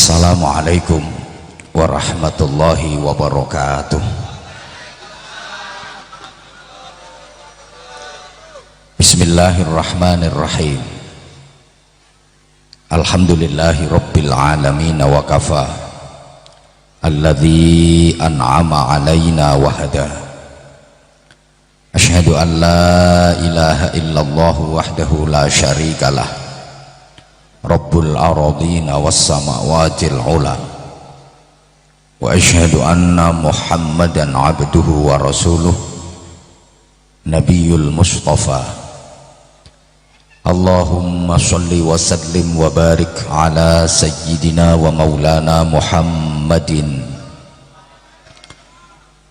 Assalamualaikum warahmatullahi wabarakatuh. Bismillahirrahmanirrahim. Alhamdulillahi rabbil alamin wa kafa, alladzi an'ama alaina wa hada. Asyhadu an la ilaha illallah wahdahu la syarikalah, Rabbul aradina was samawatil ula. Wa asyhadu anna Muhammadan abduhu wa rasuluh, Nabiyul Mustafa. Allahumma salli wa sallim wa barik ala sayyidina wa maulana Muhammadin,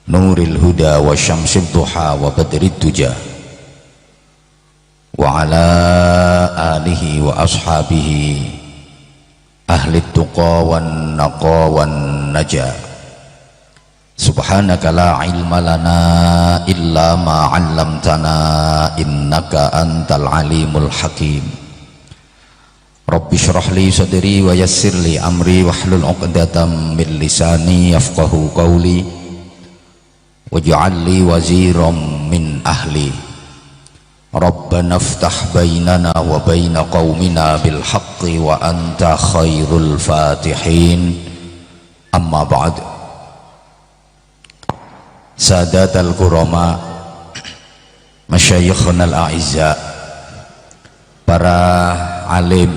nuril huda wa syamsid duha wa badrid tuja, wa ala alihi wa ashabihi ahli tuqa wan naqa wan naja. Subhanaka la ilma lana illa ma 'allamtana innaka antal alimul hakim. Rabbi shrah li sadri wa yassir li amri wahlul 'uqdatam min lisani yafqahu qawli waj'al li waziran min ahli. Rabbana iftah bainana wa baina qaumina bil haqqi wa anta khairul fatihin. Amma ba'd. Sadatul kurama, masyayikhunal a'izza, para alim,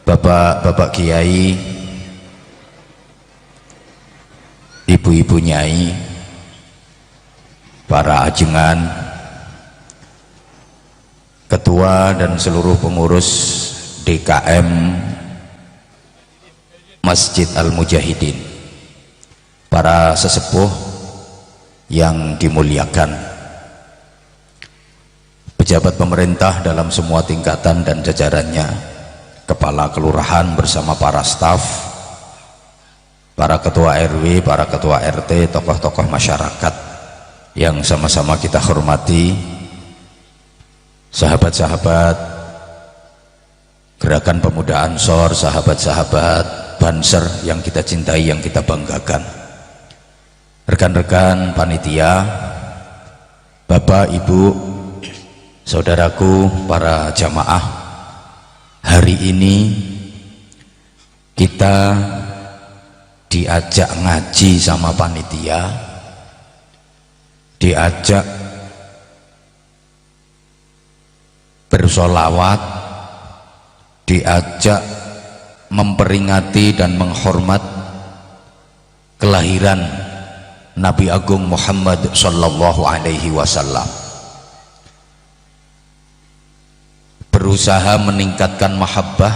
bapak-bapak kiai, ibu-ibu nyai, para ajengan, ketua dan seluruh pengurus DKM Masjid Al-Mujahidin, para sesepuh yang dimuliakan, pejabat pemerintah dalam semua tingkatan dan jajarannya, kepala kelurahan bersama para staf, para ketua RW, para ketua RT, tokoh-tokoh masyarakat yang sama-sama kita hormati, sahabat-sahabat Gerakan Pemuda Ansor, sahabat-sahabat Banser yang kita cintai, yang kita banggakan, rekan-rekan panitia, bapak, ibu, saudaraku, para jamaah. Hari ini kita diajak ngaji sama panitia, diajak bersolawat, diajak memperingati dan menghormat kelahiran Nabi Agung Muhammad sallallahu alaihi wasallam. Berusaha meningkatkan mahabbah,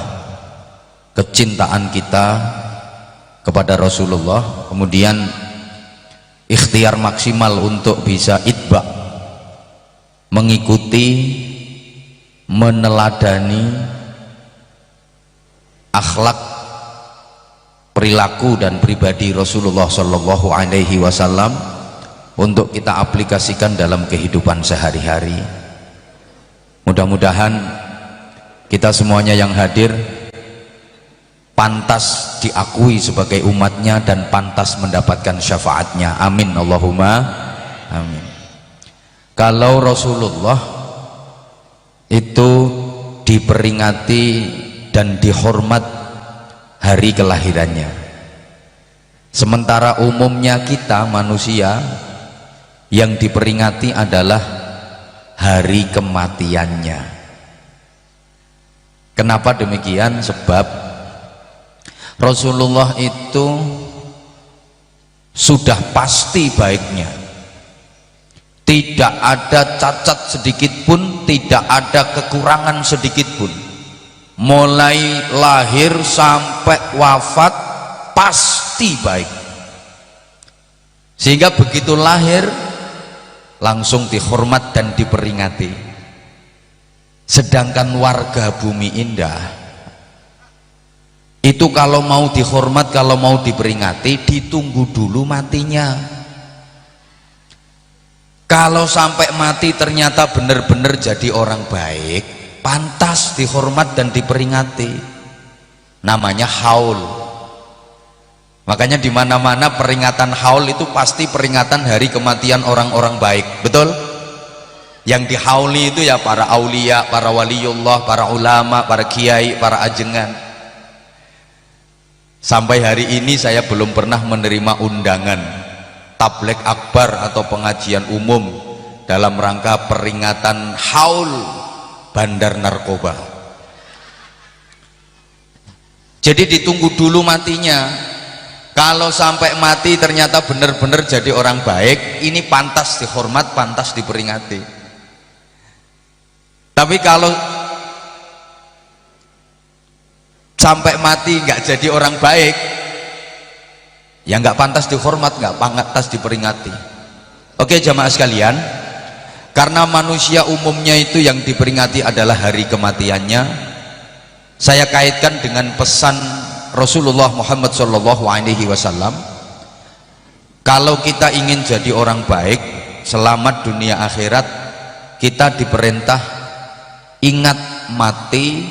kecintaan kita kepada Rasulullah, kemudian ikhtiar maksimal untuk bisa itba, mengikuti, meneladani akhlak, perilaku dan pribadi Rasulullah Shallallahu Alaihi Wasallam untuk kita aplikasikan dalam kehidupan sehari-hari. Mudah-mudahan kita semuanya yang hadir pantas diakui sebagai umatnya dan pantas mendapatkan syafaatnya. Amin Allahumma amin. Kalau Rasulullah itu diperingati dan dihormat hari kelahirannya, sementara umumnya kita manusia yang diperingati adalah hari kematiannya. Kenapa demikian? Sebab Rasulullah itu sudah pasti baiknya, tidak ada cacat sedikit pun, tidak ada kekurangan sedikit pun. Mulai lahir sampai wafat pasti baik, sehingga begitu lahir langsung dihormat dan diperingati. Sedangkan warga bumi indah itu kalau mau dihormat, kalau mau diperingati, ditunggu dulu matinya. Kalau sampai mati ternyata benar-benar jadi orang baik, pantas dihormat dan diperingati. namanya haul. Makanya di mana-mana peringatan haul itu pasti peringatan hari kematian orang-orang baik, betul? Yang dihauli itu ya para aulia, para waliullah, para ulama, para kiai, para ajengan. Sampai hari ini saya belum pernah menerima undangan tabligh akbar atau pengajian umum dalam rangka peringatan haul bandar narkoba. Jadi ditunggu dulu matinya. Kalau sampai mati ternyata benar-benar jadi orang baik, ini pantas dihormat, pantas diperingati. Tapi kalau sampai mati nggak jadi orang baik, ya nggak pantas dihormat, nggak pantas diperingati. Oke jamaah sekalian, karena manusia umumnya itu yang diperingati adalah hari kematiannya, saya kaitkan dengan pesan Rasulullah Muhammad SAW. Kalau kita ingin jadi orang baik, selamat dunia akhirat, kita diperintah ingat mati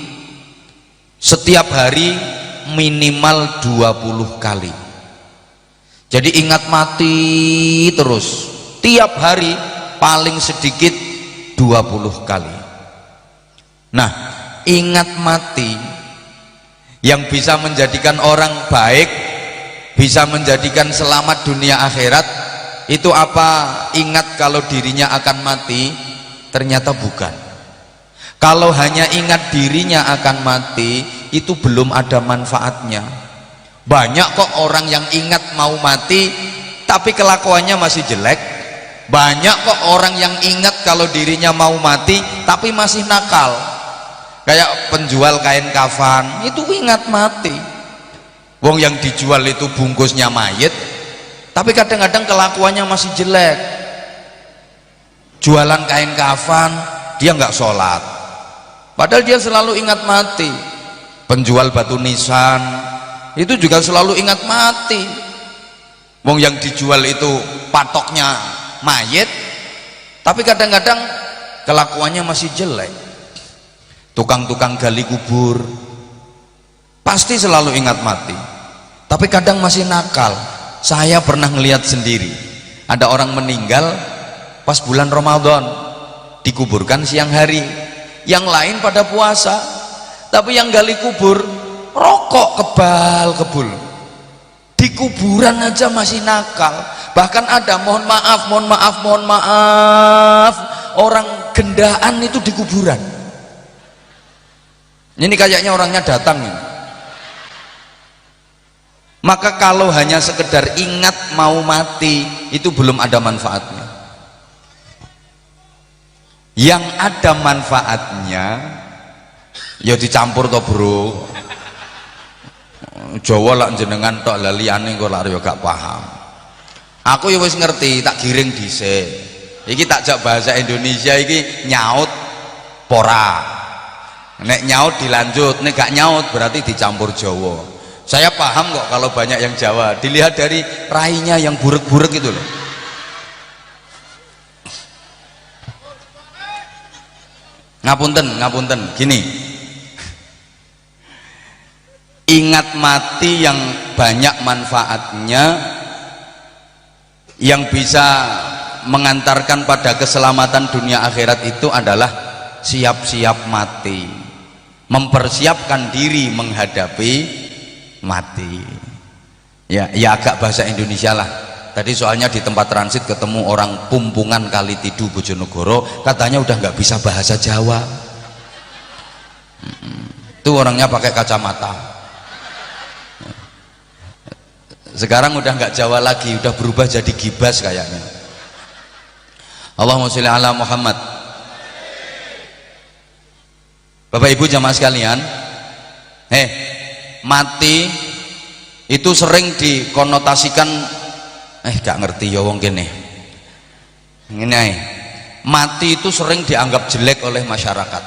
setiap hari minimal 20 kali. Jadi ingat mati terus tiap hari paling sedikit 20 kali. Nah, ingat mati yang bisa menjadikan orang baik, bisa menjadikan selamat dunia akhirat, itu apa? Ingat kalau dirinya akan mati? Ternyata bukan. Kalau hanya ingat dirinya akan mati, itu belum ada manfaatnya. Banyak kok orang yang ingat mau mati tapi kelakuannya masih jelek. Banyak kok orang yang ingat kalau dirinya mau mati tapi masih nakal. Kayak penjual kain kafan, itu ingat mati. Wong yang dijual itu bungkusnya mayit, tapi kadang-kadang kelakuannya masih jelek. Jualan kain kafan, dia nggak sholat, padahal dia selalu ingat mati. Penjual batu nisan itu juga selalu ingat mati. Wong yang dijual itu patoknya mayit, tapi kadang-kadang kelakuannya masih jelek. Tukang-tukang gali kubur pasti selalu ingat mati, tapi kadang masih nakal. Saya pernah ngelihat sendiri, ada orang meninggal pas bulan Ramadan, dikuburkan siang hari, yang lain pada puasa, tapi yang gali kubur rokok kebal-kebul. Di kuburan aja masih nakal. Bahkan ada mohon maaf orang gendaan itu di kuburan. Ini kayaknya orangnya datang ini. Maka kalau hanya sekedar ingat mau mati, itu belum ada manfaatnya. Yang ada manfaatnya ya dicampur toh bro. Jawa lak jenengan tok laliane kok lak yo gak paham. Aku ya wis ngerti, tak giring dhisik. Iki tak jak bahasa Indonesia iki nyaut pora. Nek nyaut dilanjut, nek gak nyaut berarti dicampur Jawa. Saya paham kok kalau banyak yang Jawa. Dilihat dari rainya yang burek-burek itu loh. Ngapunten, gini. Ingat mati yang banyak manfaatnya, yang bisa mengantarkan pada keselamatan dunia akhirat itu adalah siap-siap mati, mempersiapkan diri menghadapi mati. Ya agak bahasa Indonesia lah. Tadi soalnya di tempat transit ketemu orang Pumpungan Kalitidu Bojonegoro, katanya udah nggak bisa bahasa Jawa. Itu orangnya pakai kacamata. Sekarang udah nggak Jawa lagi, udah berubah jadi gibas kayaknya. Allahumma sholli ala Muhammad. Bapak Ibu jamaah sekalian, mati itu sering dikonotasikan, gak ngerti ya wong kene. Ngene, mati itu sering dianggap jelek oleh masyarakat.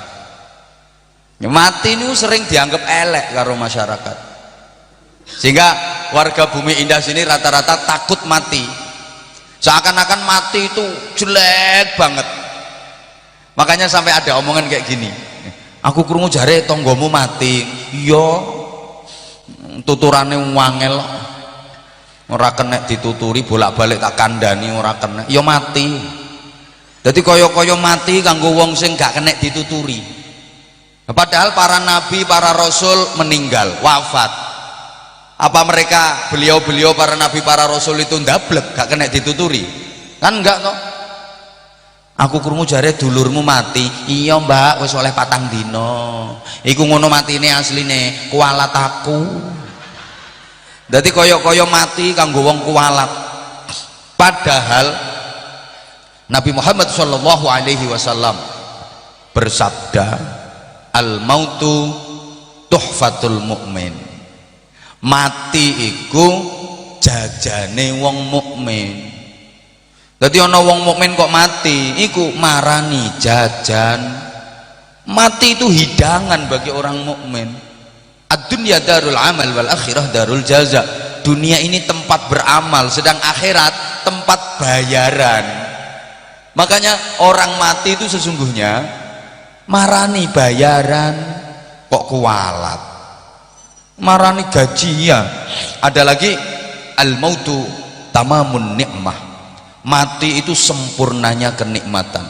Mati itu sering dianggap elek karo masyarakat. Sehingga warga Bumi Indah sini rata-rata takut mati. Seakan-akan mati itu jelek banget. Makanya sampai ada omongan kayak gini. Aku krungu jare tonggomu mati. Iya, tuturane wangel ora kena dituturi bolak-balik tak kandhani ora kena ya mati. Jadi kaya-kaya mati kanggo wong sing gak kena dituturi. Padahal para nabi, para rasul meninggal, wafat. Apa mereka beliau-beliau para nabi, para rasul itu ndablek gak kena dituturi? Kan enggak toh? Aku krungu jare dulurmu mati. Iya mbak, wis oleh 4 dina. Iku ngono matine asline, kualat aku. Dadi kaya-kaya mati kanggo wong kualat. Padahal Nabi Muhammad sallallahu alaihi wasallam bersabda, al mautu tuhfatul mukmin. Mati iku jajane wong mukmin. Dadi ana wong mukmin kok mati, iku marani jajan. Mati itu hidangan bagi orang mukmin. Ad-dunya darul amal wal akhirah darul jaza. Dunia ini tempat beramal, sedang akhirat tempat bayaran. Makanya orang mati itu sesungguhnya marani bayaran kok kualat, marani gajian. Ada lagi al mautu tamamun nikmah. Mati itu sempurnanya kenikmatan.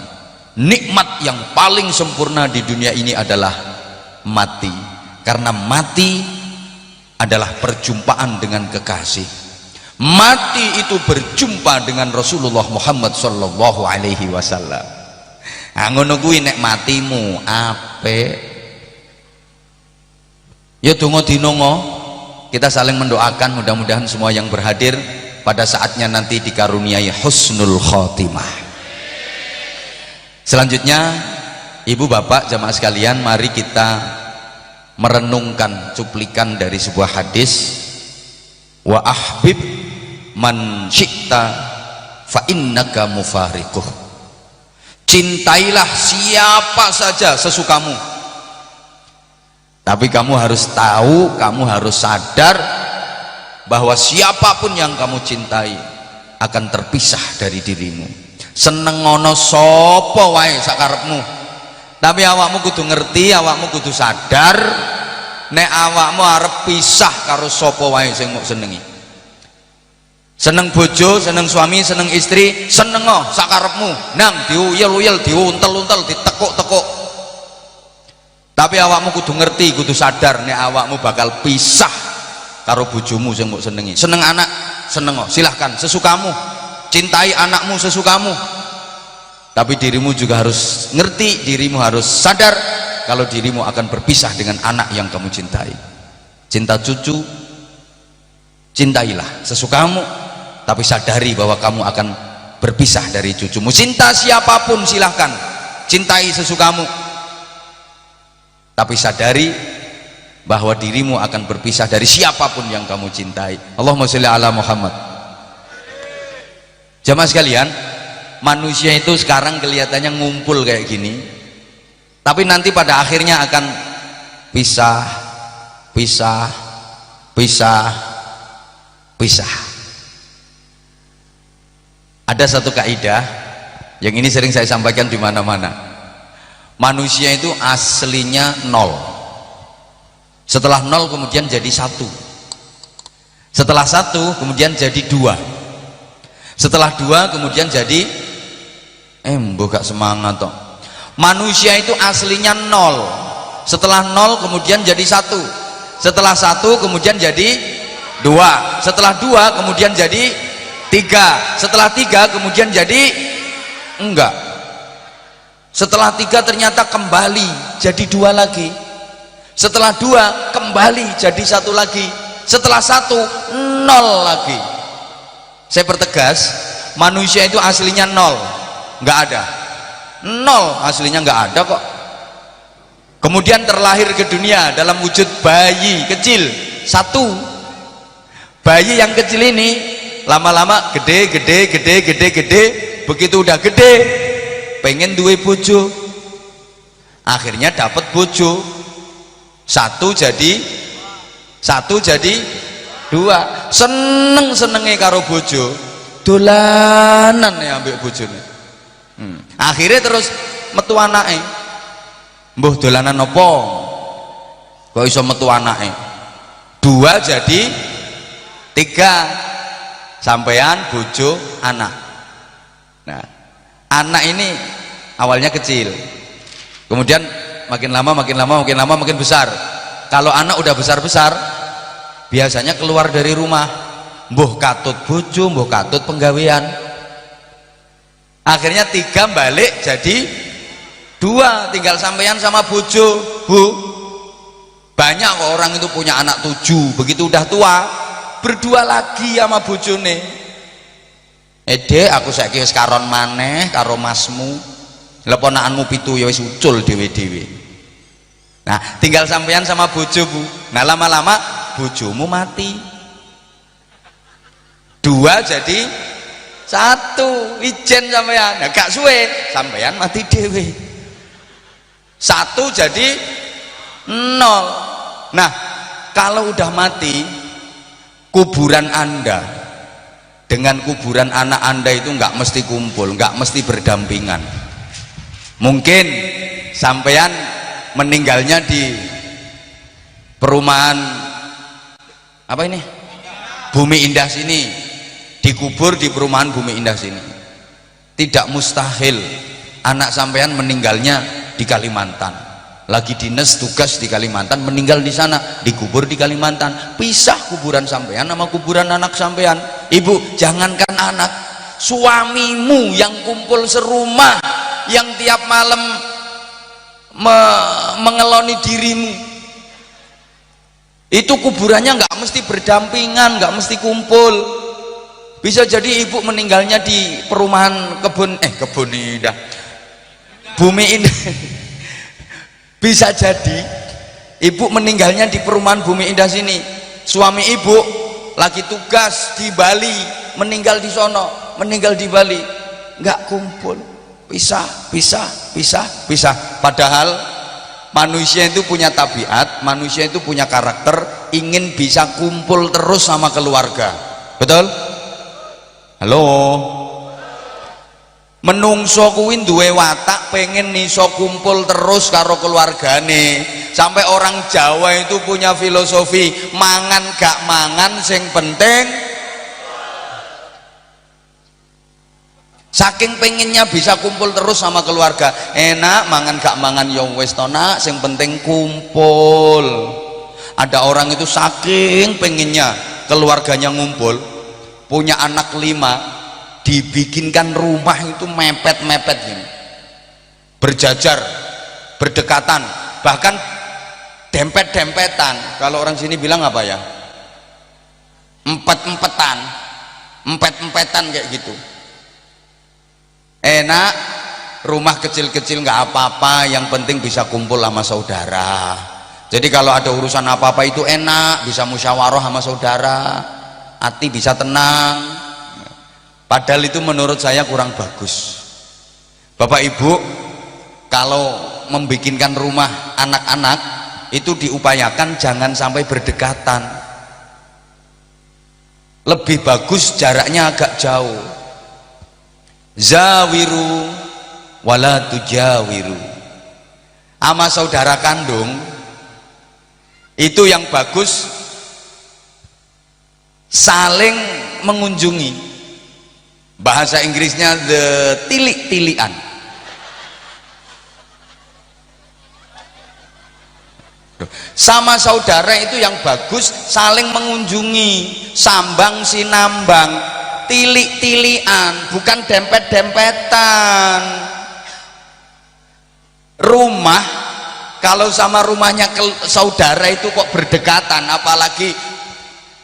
Nikmat yang paling sempurna di dunia ini adalah mati, karena mati adalah perjumpaan dengan kekasih. Mati itu berjumpa dengan Rasulullah Muhammad sallallahu alaihi wasallam. Ngono kuwi nek matimu apik. Ya donga dinonga, kita saling mendoakan mudah-mudahan semua yang berhadir pada saatnya nanti dikaruniai husnul khotimah. Selanjutnya, ibu bapak jamaah sekalian, mari kita merenungkan cuplikan dari sebuah hadis. Wa ahbib man syi'ta fa innaka mufariquh. Cintailah siapa saja sesukamu, tapi kamu harus tahu, kamu harus sadar bahwa siapapun yang kamu cintai akan terpisah dari dirimu. Seneng ngono sapa wae sakarepmu, tapi awakmu kudu ngerti, awakmu kudu sadar nek awakmu arep pisah karo sapa wae sing mbok senengi. Seneng bojo, seneng suami, seneng istri, seneng sakarepmu, nang diuyel-uyel, diuntel-untel, ditekuk-tekuk. Tapi awakmu kudu ngerti, kudu sadar nek awakmu bakal pisah karo bojomu sing mbok senengi. Seneng anak, seneng silahkan sesukamu. Cintai anakmu sesukamu. Tapi dirimu juga harus ngerti, dirimu harus sadar kalau dirimu akan berpisah dengan anak yang kamu cintai. Cinta cucu, cintailah sesukamu, tapi sadari bahwa kamu akan berpisah dari cucumu. Cinta siapapun silahkan, cintai sesukamu, tapi sadari bahwa dirimu akan berpisah dari siapapun yang kamu cintai. Allahumma sholli ala Muhammad. Jamaah sekalian, manusia itu sekarang kelihatannya ngumpul kayak gini, tapi nanti pada akhirnya akan pisah, pisah, pisah, pisah. Ada satu kaidah yang ini sering saya sampaikan di mana-mana. Manusia itu aslinya 0. Setelah 0 kemudian jadi 1. Setelah 1 kemudian jadi 2. Setelah 2 kemudian jadi mbok gak semangat toh. Manusia itu aslinya 0. Setelah 0 kemudian jadi 1. Setelah 1 kemudian jadi 2. Setelah 2 kemudian jadi 3. Setelah 3 kemudian jadi enggak. Setelah 3 ternyata kembali jadi 2 lagi. Setelah 2 kembali jadi 1 lagi. Setelah 1 0 lagi. Saya pertegas, manusia itu aslinya 0, nggak ada. 0 aslinya nggak ada kok. Kemudian terlahir ke dunia dalam wujud bayi kecil 1. Bayi yang kecil ini lama-lama gede, begitu udah gede pengen duwe bojo, akhirnya dapat bojo. 1 jadi 2, senenge karo bojo, dolanan ya ambek bojone. Akhirnya terus metu anake. Mbuh dolanan apa? Kok iso metu anake? 2 jadi 3, sampean, bojo, anak. Nah, anak ini awalnya kecil, kemudian makin lama makin besar. Kalau anak udah besar biasanya keluar dari rumah, mbuh katut bojo, mbuh katut penggawean. Akhirnya 3 balik jadi 2, tinggal sampean sama bojo. Bu, banyak kok orang itu punya anak 7, begitu udah tua berdua lagi sama bojone. Dek, aku saiki wis karon maneh karo masmu, lha ponakanmu 7 ya wis ucul dhewe-dhewe. Nah, tinggal sampean sama bojo, Bu. Nah, lama-lama bojomu mati, 2 jadi 1, ijen sampean. Nah, gak suwe sampean mati dhewe, 1 jadi 0. Nah, kalau udah mati, kuburan Anda dengan kuburan anak Anda itu nggak mesti kumpul, nggak mesti berdampingan. Mungkin sampean meninggalnya di perumahan apa ini, Bumi Indah sini, dikubur di perumahan Bumi Indah sini. Tidak mustahil anak sampean meninggalnya di Kalimantan, lagi dinas tugas di Kalimantan, meninggal di sana, dikubur di Kalimantan. Pisah kuburan sampean sama kuburan anak sampean. Ibu, jangankan anak, suamimu yang kumpul serumah, yang tiap malam mengeloni dirimu, itu kuburannya nggak mesti berdampingan, nggak mesti kumpul. Bisa jadi ibu meninggalnya di perumahan kebun Indah, Bumi Indah. Bisa jadi ibu meninggalnya di perumahan Bumi Indah sini, suami ibu lagi tugas di Bali, meninggal di sono, meninggal di Bali, nggak kumpul, pisah. Padahal manusia itu punya tabiat, manusia itu punya karakter, ingin bisa kumpul terus sama keluarga. Betul? Halo? Menungso kuwi duwe watak pengen iso kumpul terus karo keluargane. Sampai orang Jawa itu punya filosofi, mangan gak mangan sing penting. Saking pengennya bisa kumpul terus sama keluarga, enak mangan gak mangan ya wis to nak, sing penting kumpul. Ada orang itu saking pengennya keluarganya ngumpul, punya anak 5, dibikinkan rumah itu mepet-mepet gini, berjajar, berdekatan, bahkan dempet-dempetan. Kalau orang sini bilang apa ya, empet-empetan kayak gitu. Enak, rumah kecil-kecil nggak apa-apa, yang penting bisa kumpul sama saudara. Jadi kalau ada urusan apa-apa itu enak, bisa musyawarah sama saudara, hati bisa tenang. Padahal itu menurut saya kurang bagus. Bapak Ibu, kalau membikinkan rumah anak-anak itu diupayakan jangan sampai berdekatan. Lebih bagus jaraknya agak jauh. Zawiru wala tujawiru. Ama saudara kandung itu yang bagus saling mengunjungi. Bahasa Inggrisnya the tilik-tilian. Sama saudara itu yang bagus saling mengunjungi, sambang sinambang, tilik-tilian, bukan dempet-dempetan. Rumah kalau sama rumahnya saudara itu kok berdekatan, apalagi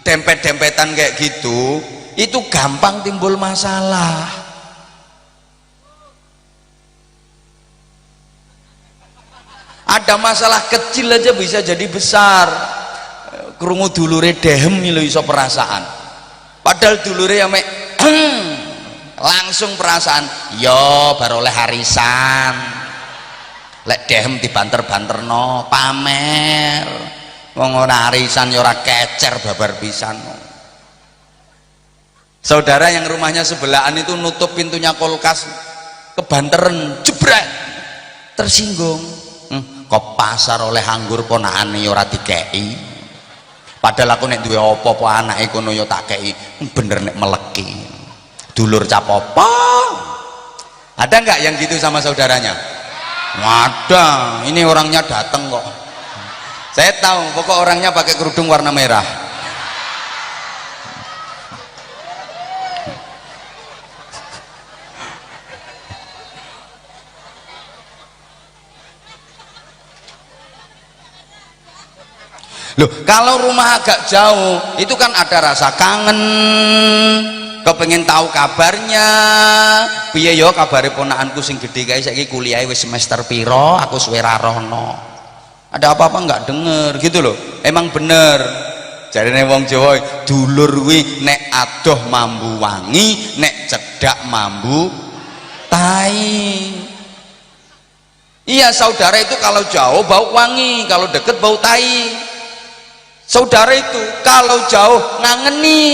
dempet-dempetan kayak gitu, itu gampang timbul masalah. Ada masalah kecil aja bisa jadi besar. Krungu dulure dehem lho iso perasaan. Padahal dulure ya mek langsung perasaan. Yo baru oleh harisan. Lek dehem dibanter-banterno, pamer. Wong ora harisan ya ora kecer babar pisan. Saudara yang rumahnya sebelahan itu nutup pintunya kulkas, kebanteran, jebret, tersinggung. Kok pasar oleh anggur ponakane ora dikei. Padahal aku nek duwe apa-apa anake kono ya tak kei bener nek meleki. Dulur capopo. Ada nggak yang gitu sama saudaranya? Ada. Ini orangnya datang kok. Saya tahu, pokok orangnya pakai kerudung warna merah. Loh, kalau rumah agak jauh, itu kan ada rasa kangen, kepengen tahu kabarnya. Piye yo kabare ponakanku sing gedhe kae saiki kuliah wis semester piro, aku suwe ra rono. Ada apa-apa nggak denger gitu loh. Emang bener. Jarine wong Jawa, dulur kuwi nek adoh mambu wangi, nek cedak mambu tai. Iya, saudara itu kalau jauh bau wangi, kalau deket bau tai. Saudara itu kalau jauh ngangeni,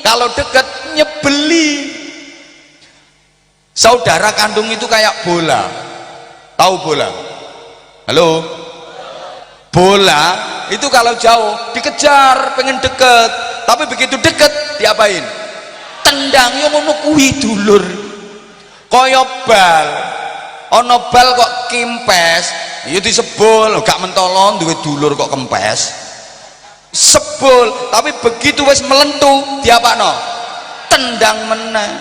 kalau dekat nyebeli. Saudara kandung itu kayak bola. Tahu bola? Halo? Bola itu kalau jauh dikejar, pengen deket, tapi begitu deket diapain? Tendang. Yo ngono kuwi dulur. Kaya bal. Ana bal kok kimpes, ya disebul, gak mentolong duwe dulur kok kempes. Sebul, tapi begitu wis melentu diapakno? Tendang meneh.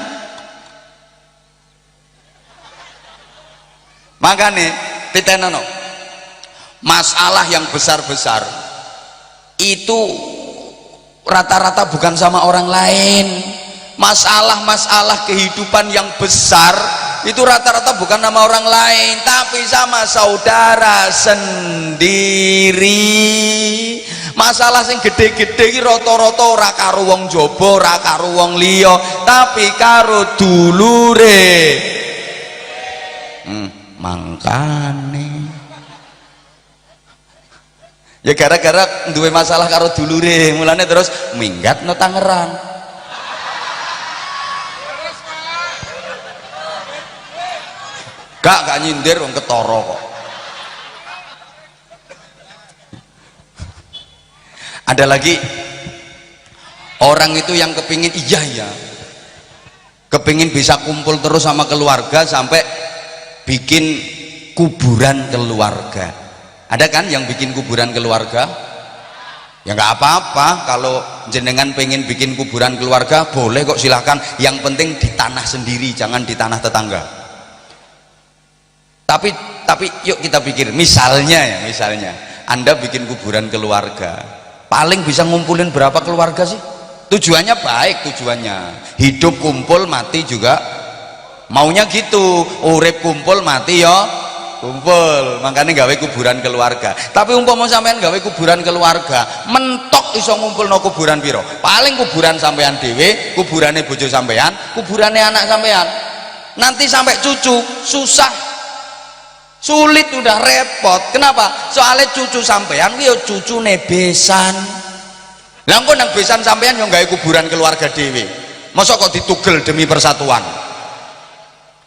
Makane pitenono masalah yang besar-besar itu rata-rata bukan sama orang lain. Masalah-masalah kehidupan yang besar itu rata-rata bukan sama orang lain, tapi sama saudara sendiri. Masalah sing gede-gede iki rata-rata ora karo wong jaba, ora karo wong liya, tapi karo dulure. Mangkane ya gara-gara duwe masalah karo dulure, mulane terus minggat no Tangerang. Gak nyindir wong ketara kok. Ada lagi orang itu yang kepingin kepingin bisa kumpul terus sama keluarga sampai bikin kuburan keluarga. Ada kan yang bikin kuburan keluarga? Ya nggak apa-apa, kalau jenengan pengen bikin kuburan keluarga boleh kok, silahkan. Yang penting di tanah sendiri, jangan di tanah tetangga. Tapi yuk kita pikir, misalnya Anda bikin kuburan keluarga, paling bisa ngumpulin berapa keluarga sih? Tujuannya baik, tujuannya hidup kumpul, mati juga maunya gitu, urip kumpul, mati ya kumpul, makanya gawe kuburan keluarga. Tapi umpama sampean gawe kuburan keluarga mentok iso ngumpul no kuburan piro? Paling kuburan sampean dhewe, kuburane bojo sampean, kuburane anak sampean, nanti sampai cucu susah, sulit, udah repot. Kenapa? Soalnya cucu sampean yo cucune besan. Lah engko nang besan sampean yo gawe kuburan keluarga dhewe. Masa kok ditugel demi persatuan?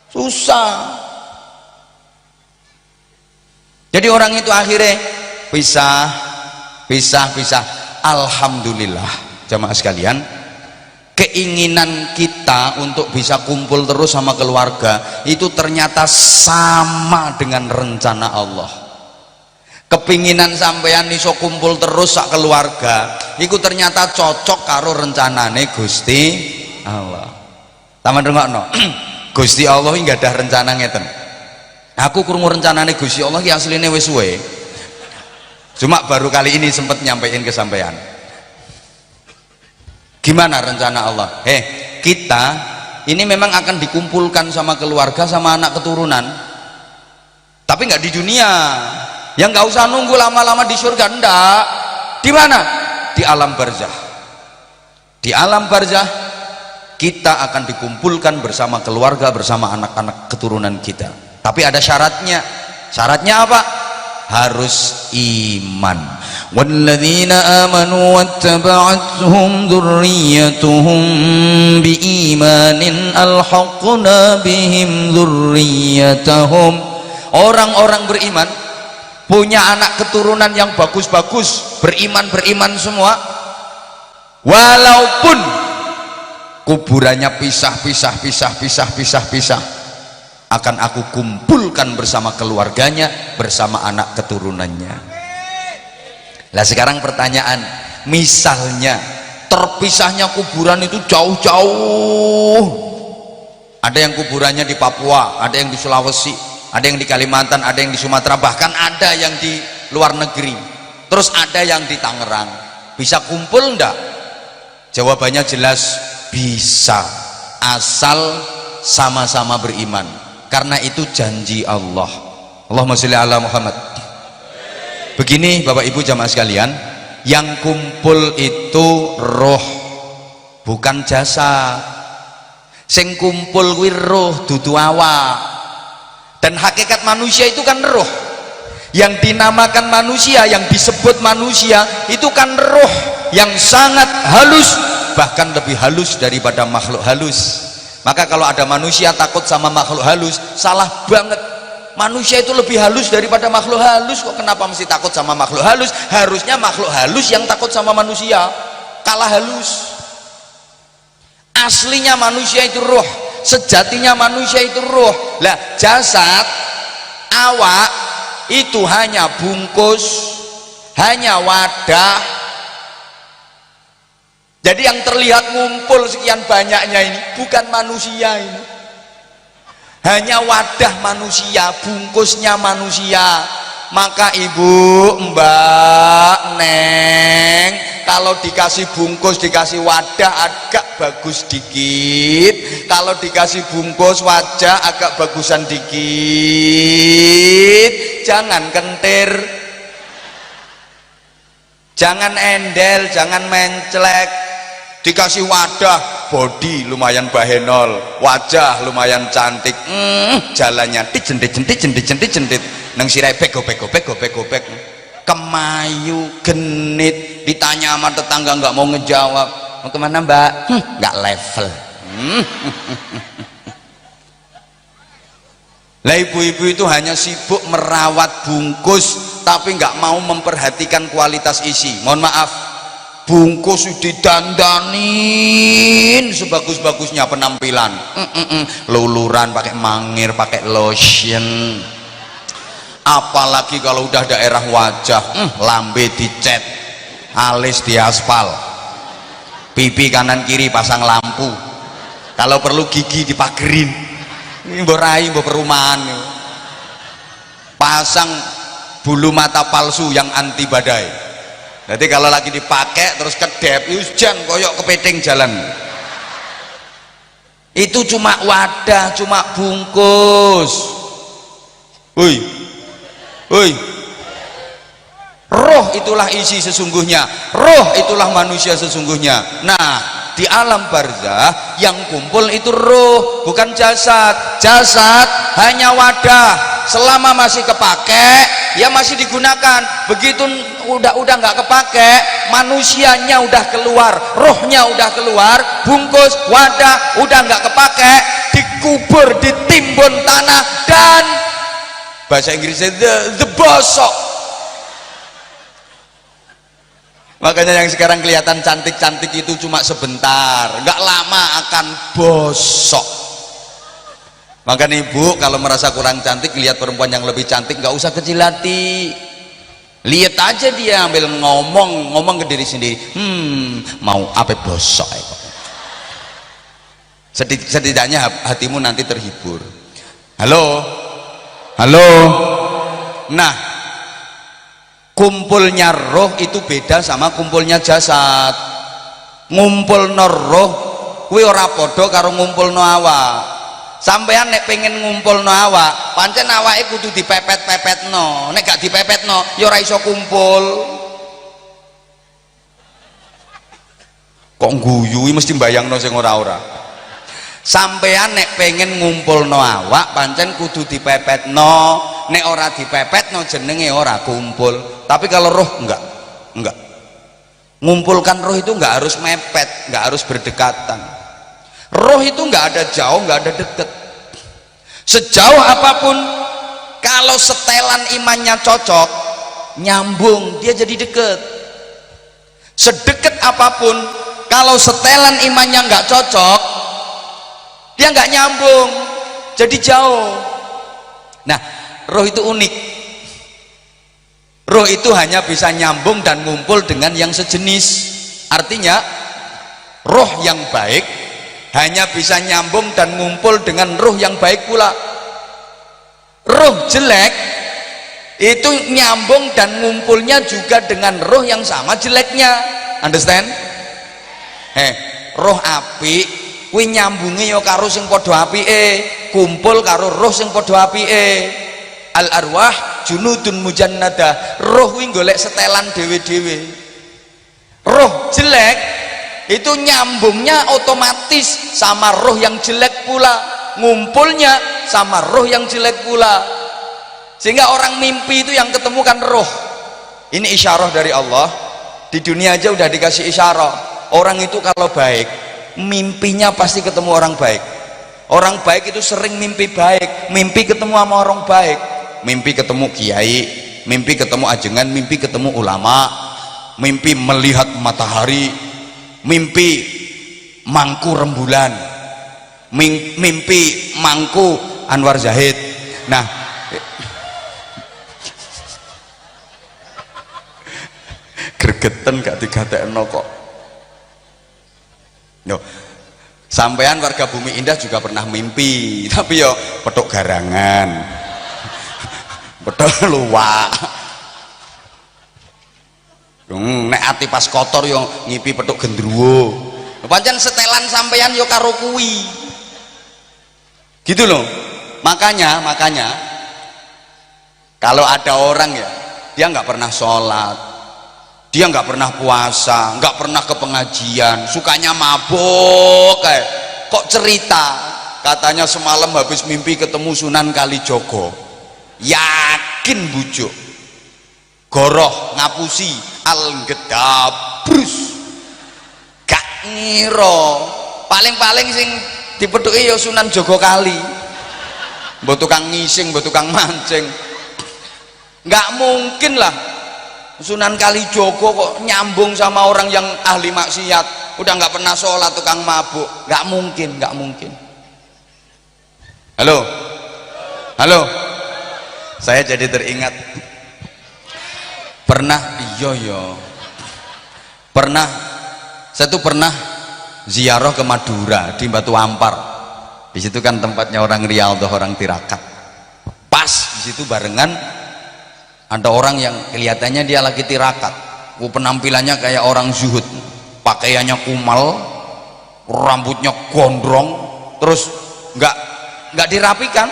Susah. Jadi orang itu akhirnya pisah. Alhamdulillah jamaah sekalian, keinginan kita untuk bisa kumpul terus sama keluarga itu ternyata sama dengan rencana Allah. Kepinginan sampean iso kumpul terus sak keluarga itu ternyata cocok karo rencanane Gusti Allah. Taman rungokno. Gusti Allah iki gadah rencana ngeten. Aku krungu rencanane Gusti Allah iki asline wis suwe. Cuma baru kali ini sempat nyampein ke sampean. Gimana rencana Allah? Kita ini memang akan dikumpulkan sama keluarga, sama anak keturunan, tapi nggak di dunia. Yang nggak usah nunggu lama-lama di surga, enggak. Di mana? Di alam barzah. Di alam barzah kita akan dikumpulkan bersama keluarga, bersama anak-anak keturunan kita. Tapi ada syaratnya. Syaratnya apa? Harus iman. Walladzina amanu wattaba'athum dzurriyyatuhum biimanin alhaqna bihim dzurriyyatahum. Orang-orang beriman punya anak keturunan yang bagus-bagus, beriman semua, walaupun kuburannya pisah, akan aku kumpulkan bersama keluarganya, bersama anak keturunannya. Lah sekarang pertanyaan, misalnya terpisahnya kuburan itu jauh-jauh, ada yang kuburannya di Papua, ada yang di Sulawesi, ada yang di Kalimantan, ada yang di Sumatera, bahkan ada yang di luar negeri, terus ada yang di Tangerang, bisa kumpul enggak? Jawabannya jelas bisa, asal sama-sama beriman, karena itu janji Allah. Allahumma sholli ala Muhammad. Begini Bapak Ibu jamaah sekalian, yang kumpul itu roh, bukan jasad. Sing kumpul kuwi roh, dudu awak. Dan hakikat manusia itu kan roh. Yang dinamakan manusia, yang disebut manusia itu kan roh yang sangat halus, bahkan lebih halus daripada makhluk halus. Maka kalau ada manusia takut sama makhluk halus, salah banget. Manusia itu lebih halus daripada makhluk halus, kok kenapa mesti takut sama makhluk halus? Harusnya makhluk halus yang takut sama manusia, kalah halus. Aslinya manusia itu roh, sejatinya manusia itu roh. Lah jasad, awak itu hanya bungkus, hanya wadah. Jadi yang terlihat ngumpul sekian banyaknya ini bukan manusia ini, hanya wadah manusia, bungkusnya manusia. Maka ibu, mbak, neng, kalau dikasih bungkus, dikasih wadah agak bagus dikit, kalau dikasih bungkus wajah agak bagusan dikit, jangan kentir, jangan endel, jangan menclek. Dikasih wadah, body lumayan bahenol, wajah lumayan cantik, jalannya jentit, nang sirai bego, kemayu, genit, ditanya sama tetangga nggak mau ngejawab, mau kemana mbak? Nggak level. Lah ibu-ibu itu hanya sibuk merawat bungkus, tapi nggak mau memperhatikan kualitas isi. Mohon maaf, bungkus didandanin sebagus-bagusnya penampilan, luluran pakai mangir, pakai lotion, apalagi kalau udah daerah wajah, lambe dicet, alis diaspal, pipi kanan kiri pasang lampu, kalau perlu gigi dipagerin, mbok rai mbok perumahan, pasang bulu mata palsu yang anti badai. Jadi kalau lagi dipakai terus kedep, hujan koyok kepiting jalan. Itu cuma wadah, cuma bungkus. Woi, roh itulah isi sesungguhnya, roh itulah manusia sesungguhnya. Nah, di alam barzah yang kumpul itu roh, bukan jasad. Jasad hanya wadah, selama masih kepake ya masih digunakan. Begitu udah nggak kepake, manusianya udah keluar, rohnya udah keluar, bungkus wadah udah nggak kepake, dikubur, ditimbun tanah, dan bahasa Inggrisnya the bosok. Makanya yang sekarang kelihatan cantik-cantik itu cuma sebentar, nggak lama akan bosok. Makanya ibu kalau merasa kurang cantik, lihat perempuan yang lebih cantik, nggak usah kecil hati, lihat aja dia ambil ngomong ke diri sendiri, mau apa bosok ya. Setidaknya hatimu nanti terhibur. Halo. Nah, kumpulnya roh itu beda sama kumpulnya jasad. Ngumpulno roh kuwi ora padha karo ngumpulno awak. Sampeyan nek pengen ngumpulno awak, pancen awake kudu dipepet-pepetno. Nek gak dipepetno ya ora iso kumpul. Kok guyu mesti mbayangno sing ora-ora. Sampeyan nek pengen ngumpulno awak pancen kudu dipepetno. Nek ora dipepetno jenenge ora kumpul. Tapi kalau roh enggak. Ngumpulkan roh itu enggak harus mepet, enggak harus berdekatan. Roh itu enggak ada jauh, enggak ada deket. Sejauh apapun Kalau setelan imannya cocok, nyambung, dia jadi deket. Sedekat apapun, kalau setelan imannya nggak cocok, dia nggak nyambung, jadi jauh. Nah, roh itu unik. Roh itu hanya bisa nyambung dan ngumpul dengan yang sejenis. Artinya roh yang baik hanya bisa nyambung dan ngumpul dengan roh yang baik pula. Roh jelek itu nyambung dan ngumpulnya juga dengan roh yang sama jeleknya. Understand? Roh apik kuwi nyambunge ya karo sing padha apike, kumpul karo roh sing padha apike. Al arwah junudun mujannada, roh kuwi golek setelan dhewe-dhewe. Roh jelek itu nyambungnya otomatis sama roh yang jelek pula, ngumpulnya sama roh yang jelek pula, sehingga orang mimpi itu yang ketemu kan roh. Ini isyarah dari Allah. Di dunia aja udah dikasih isyarah, orang itu kalau baik mimpinya pasti ketemu orang baik. Orang baik itu sering mimpi baik, mimpi ketemu sama orang baik, mimpi ketemu kiai, mimpi ketemu ajengan, mimpi ketemu ulama, mimpi melihat matahari, mimpi mangku rembulan, mimpi mangku Anwar Zahid. Nah, gregetan gak digatekno kok. Yo, sampean warga Bumi Indah juga pernah mimpi, tapi yo petuk garangan, petuk luwak. Nek ati pas kotor yo ngipi petuk gendruwo. Pancen setelan sampean yo karo kuwi. Gitu loh. Makanya kalau ada orang ya, dia nggak pernah sholat, dia nggak pernah puasa, nggak pernah ke pengajian, sukanya mabuk, kayak kok cerita katanya semalam habis mimpi ketemu Sunan Kalijogo, yakin bujuk, goroh ngapusi algedabrus, gak ngiro, paling sing dipethuki ya Sunan Jogokali, mbok tukang ngising, mbok tukang mancing, nggak mungkin lah Sunan Kalijogo kok nyambung sama orang yang ahli maksiat, udah nggak pernah sholat, tukang mabuk, nggak mungkin. Halo, saya jadi teringat saya tuh pernah ziarah ke Madura di Batu Ampar. Di situ kan tempatnya orang Riau atau orang Tirakat. Pas di situ barengan ada orang yang kelihatannya dia lagi tirakat, penampilannya kayak orang zuhud, pakaiannya kumal, rambutnya gondrong, terus nggak dirapikan.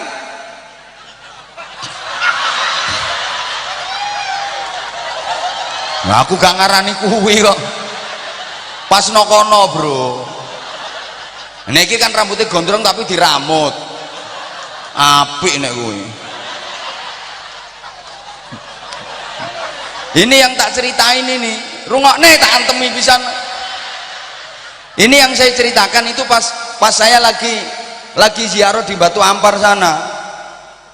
Nah, aku gak ngarani kuwi kok. Pas nokono bro. Niki kan rambutnya gondrong tapi diramut. Apik nek kuwi. Ini yang tak ceritain ini, rungokne tak antemi pisan. Ini yang saya ceritakan itu pas saya lagi ziarah di Batu Ampar sana.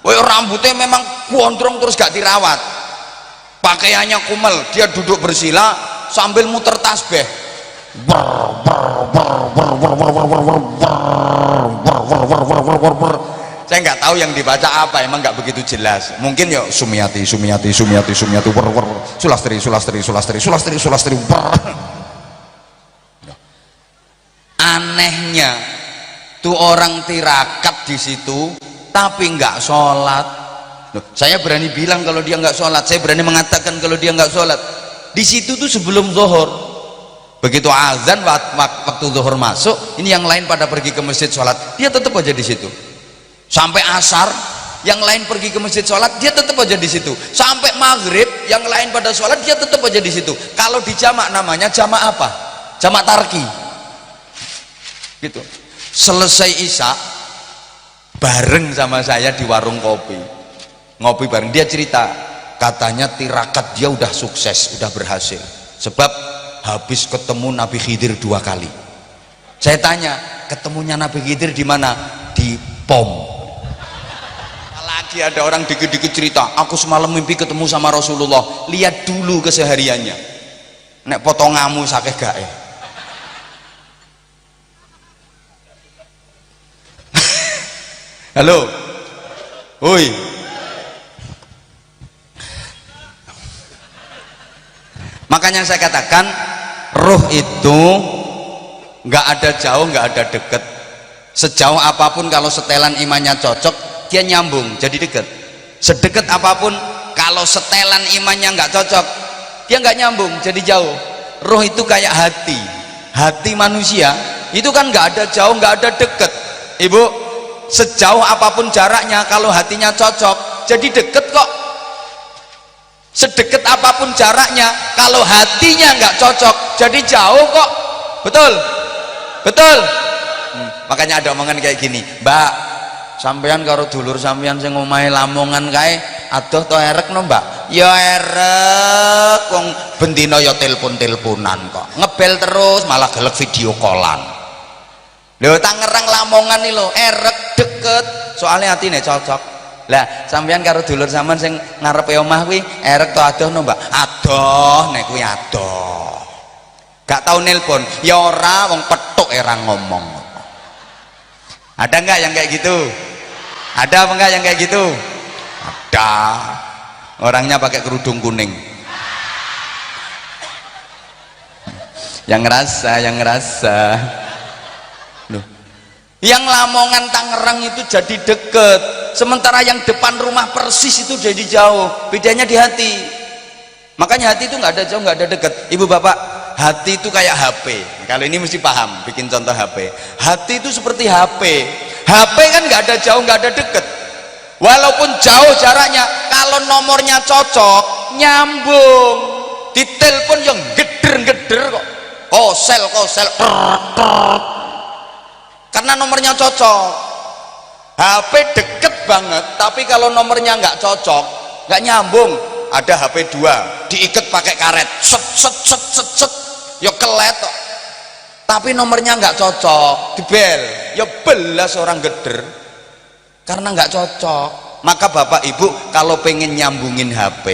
Woy, rambutnya memang gondrong terus gak dirawat, pakaiannya kumel, dia duduk bersila sambil muter tasbih. Saya nggak tahu yang dibaca apa, emang nggak begitu jelas. Mungkin ya Sumiati Sulastri. Anehnya tuh orang tirakat di situ tapi nggak sholat. Saya berani bilang kalau dia nggak sholat, saya berani mengatakan kalau dia nggak sholat. Di situ tuh sebelum zuhur, begitu azan waktu zuhur masuk, ini yang lain pada pergi ke masjid sholat, dia tetap aja di situ. Sampai asar yang lain pergi ke masjid sholat, dia tetap aja di situ. Sampai maghrib yang lain pada sholat, dia tetap aja di situ. Kalau di jamak namanya jamak apa? Jamak tarki gitu. Selesai isya bareng sama saya di warung kopi, ngopi bareng. Dia cerita katanya tirakat dia udah sukses, udah berhasil sebab habis ketemu Nabi Khidir 2 kali. Saya tanya, ketemunya Nabi Khidir di mana? Di POM. Lagi ada orang dikit-dikit cerita, aku semalam mimpi ketemu sama Rasulullah. Lihat dulu kesehariannya. Nek potongamu sakeh gae. Halo. Hoi. Makanya saya katakan roh itu nggak ada jauh, nggak ada deket. Sejauh apapun kalau setelan imannya cocok, dia nyambung jadi deket. Sedekat apapun kalau setelan imannya nggak cocok, dia nggak nyambung jadi jauh. Roh itu kayak hati manusia itu kan nggak ada jauh, nggak ada deket. Ibu, sejauh apapun jaraknya kalau hatinya cocok jadi deket kok. Sedekat apapun jaraknya kalau hatinya nggak cocok jadi jauh kok. Betul. Makanya ada omongan kayak gini, Mbak, sampean karo dulur sampean sing omahe Lamongan kae adoh to erek no Mbak? Ya erek, wong bendina ya telepon-teleponan kok, ngebel terus malah gelek video callan. Lho Tangerang Lamongan iki lho erek deket soalnya hatine cocok. Lah sampean karo dulur sampean sing ngarepe omah kuwi erek to adoh no Mbak? Adoh, nek kuwi adoh. Gak tau nelpon, ya ora wong petuk era ngomong. Ada enggak yang kayak gitu? Ada apa enggak yang kayak gitu? Ada. Orangnya pakai kerudung kuning. Yang ngerasa. Loh. Yang Lamongan Tangerang itu jadi deket, sementara yang depan rumah persis itu jadi jauh. Bedanya di hati. Makanya hati itu nggak ada jauh, nggak ada deket. Ibu bapak, hati itu kayak HP. Kalau ini mesti paham, bikin contoh HP. Hati itu seperti HP. HP kan nggak ada jauh, nggak ada deket. Walaupun jauh jaraknya, kalau nomornya cocok, nyambung. Ditelepon yang geder kok. Kosel. Karena nomornya cocok. HP deket banget, tapi kalau nomornya nggak cocok, nggak nyambung. Ada HP 2 diikat pakai karet, set, ya kelet kok. Tapi nomornya nggak cocok, dibel, ya belas orang geder, karena nggak cocok. Maka bapak ibu kalau pengen nyambungin HP,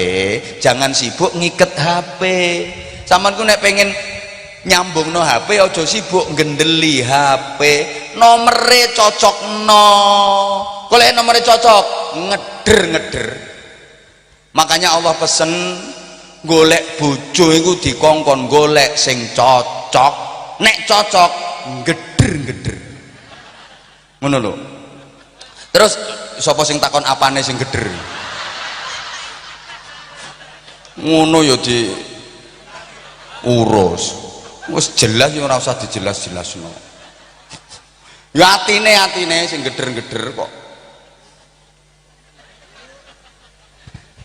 jangan sibuk ngiket HP. Samanku nek pengen nyambung no HP, ojo sibuk gendeli HP. Nomere cocok no, kalau nomere cocok ngeder. Makanya Allah pesen golek bojo iku dikongkon golek sing cocok. Nek cocok geder. Ngono lho. Terus sapa sing takon apane sing geder? Ngono ya di urus. Wis jelas ya ora usah dijelas-jelasno. Ya atine sing geder kok.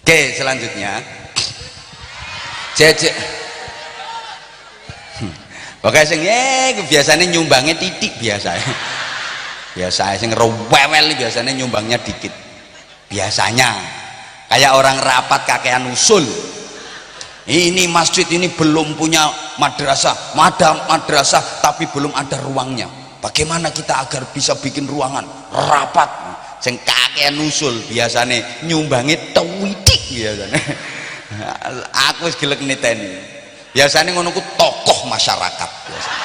Oke, selanjutnya Cecek. Oke, sing biasanya nyumbangnya titik biasanya. Biasanya sing rewel biasanya nyumbangnya dikit. Biasanya kayak orang rapat kakean usul. Ini masjid ini belum punya madrasah, madrasah tapi belum ada ruangnya. Bagaimana kita agar bisa bikin ruangan? Rapat. Sing kakean usul biasanya nyumbangi tewidik biasanya. Aku wis gelek niteni. Biasanya ngono ku tokoh masyarakat biasanya.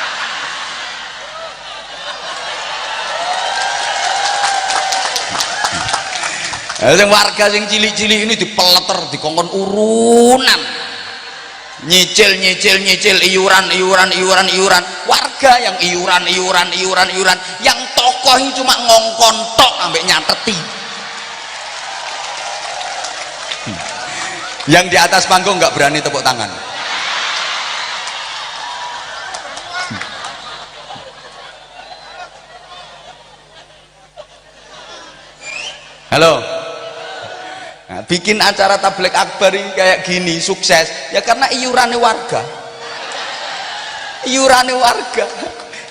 Sing warga sing cilik-cilik ini dipeleter dikongkon urunan. Nyicil iuran. Warga yang iuran. Yang tokoh ini cuma ngongkon tok ambek nyateti. Yang di atas panggung nggak berani tepuk tangan. Halo. Nah, bikin acara tabligh akbar ini kayak gini sukses ya karena iurannya warga.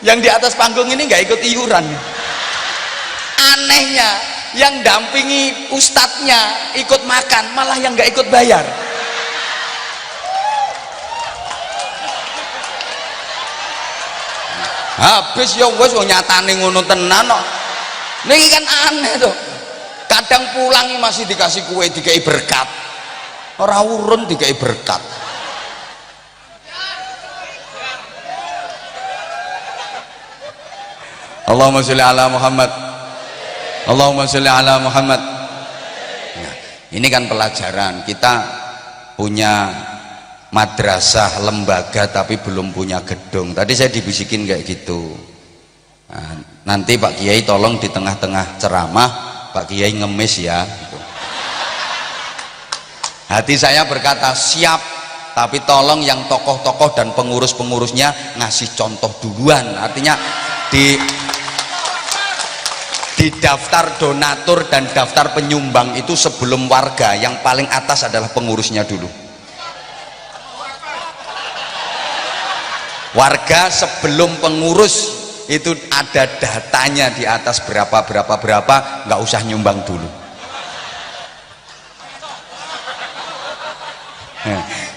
Yang di atas panggung ini nggak ikut iuran. Anehnya yang dampingi ustadznya ikut makan malah yang nggak ikut bayar. Habis ya wis nyatane ngono tenan kok. Niki kan aneh tuh. kadang pulangi masih dikasih kue, dikai berkat, ora urun dikai berkat. Allahumma sholli ala Muhammad, Allahumma sholli ala Muhammad. Nah, ini kan pelajaran, kita punya madrasah, lembaga, tapi belum punya gedung. Tadi saya dibisikin kayak gitu. Nah, nanti Pak Kiai tolong di tengah-tengah ceramah Pak Kiai ngemis ya gitu. Hati saya berkata siap, tapi tolong yang tokoh-tokoh dan pengurus-pengurusnya ngasih contoh duluan. Artinya di daftar donatur dan daftar penyumbang itu sebelum warga, yang paling atas adalah pengurusnya dulu. Warga sebelum pengurus itu ada datanya di atas berapa, nggak usah nyumbang dulu.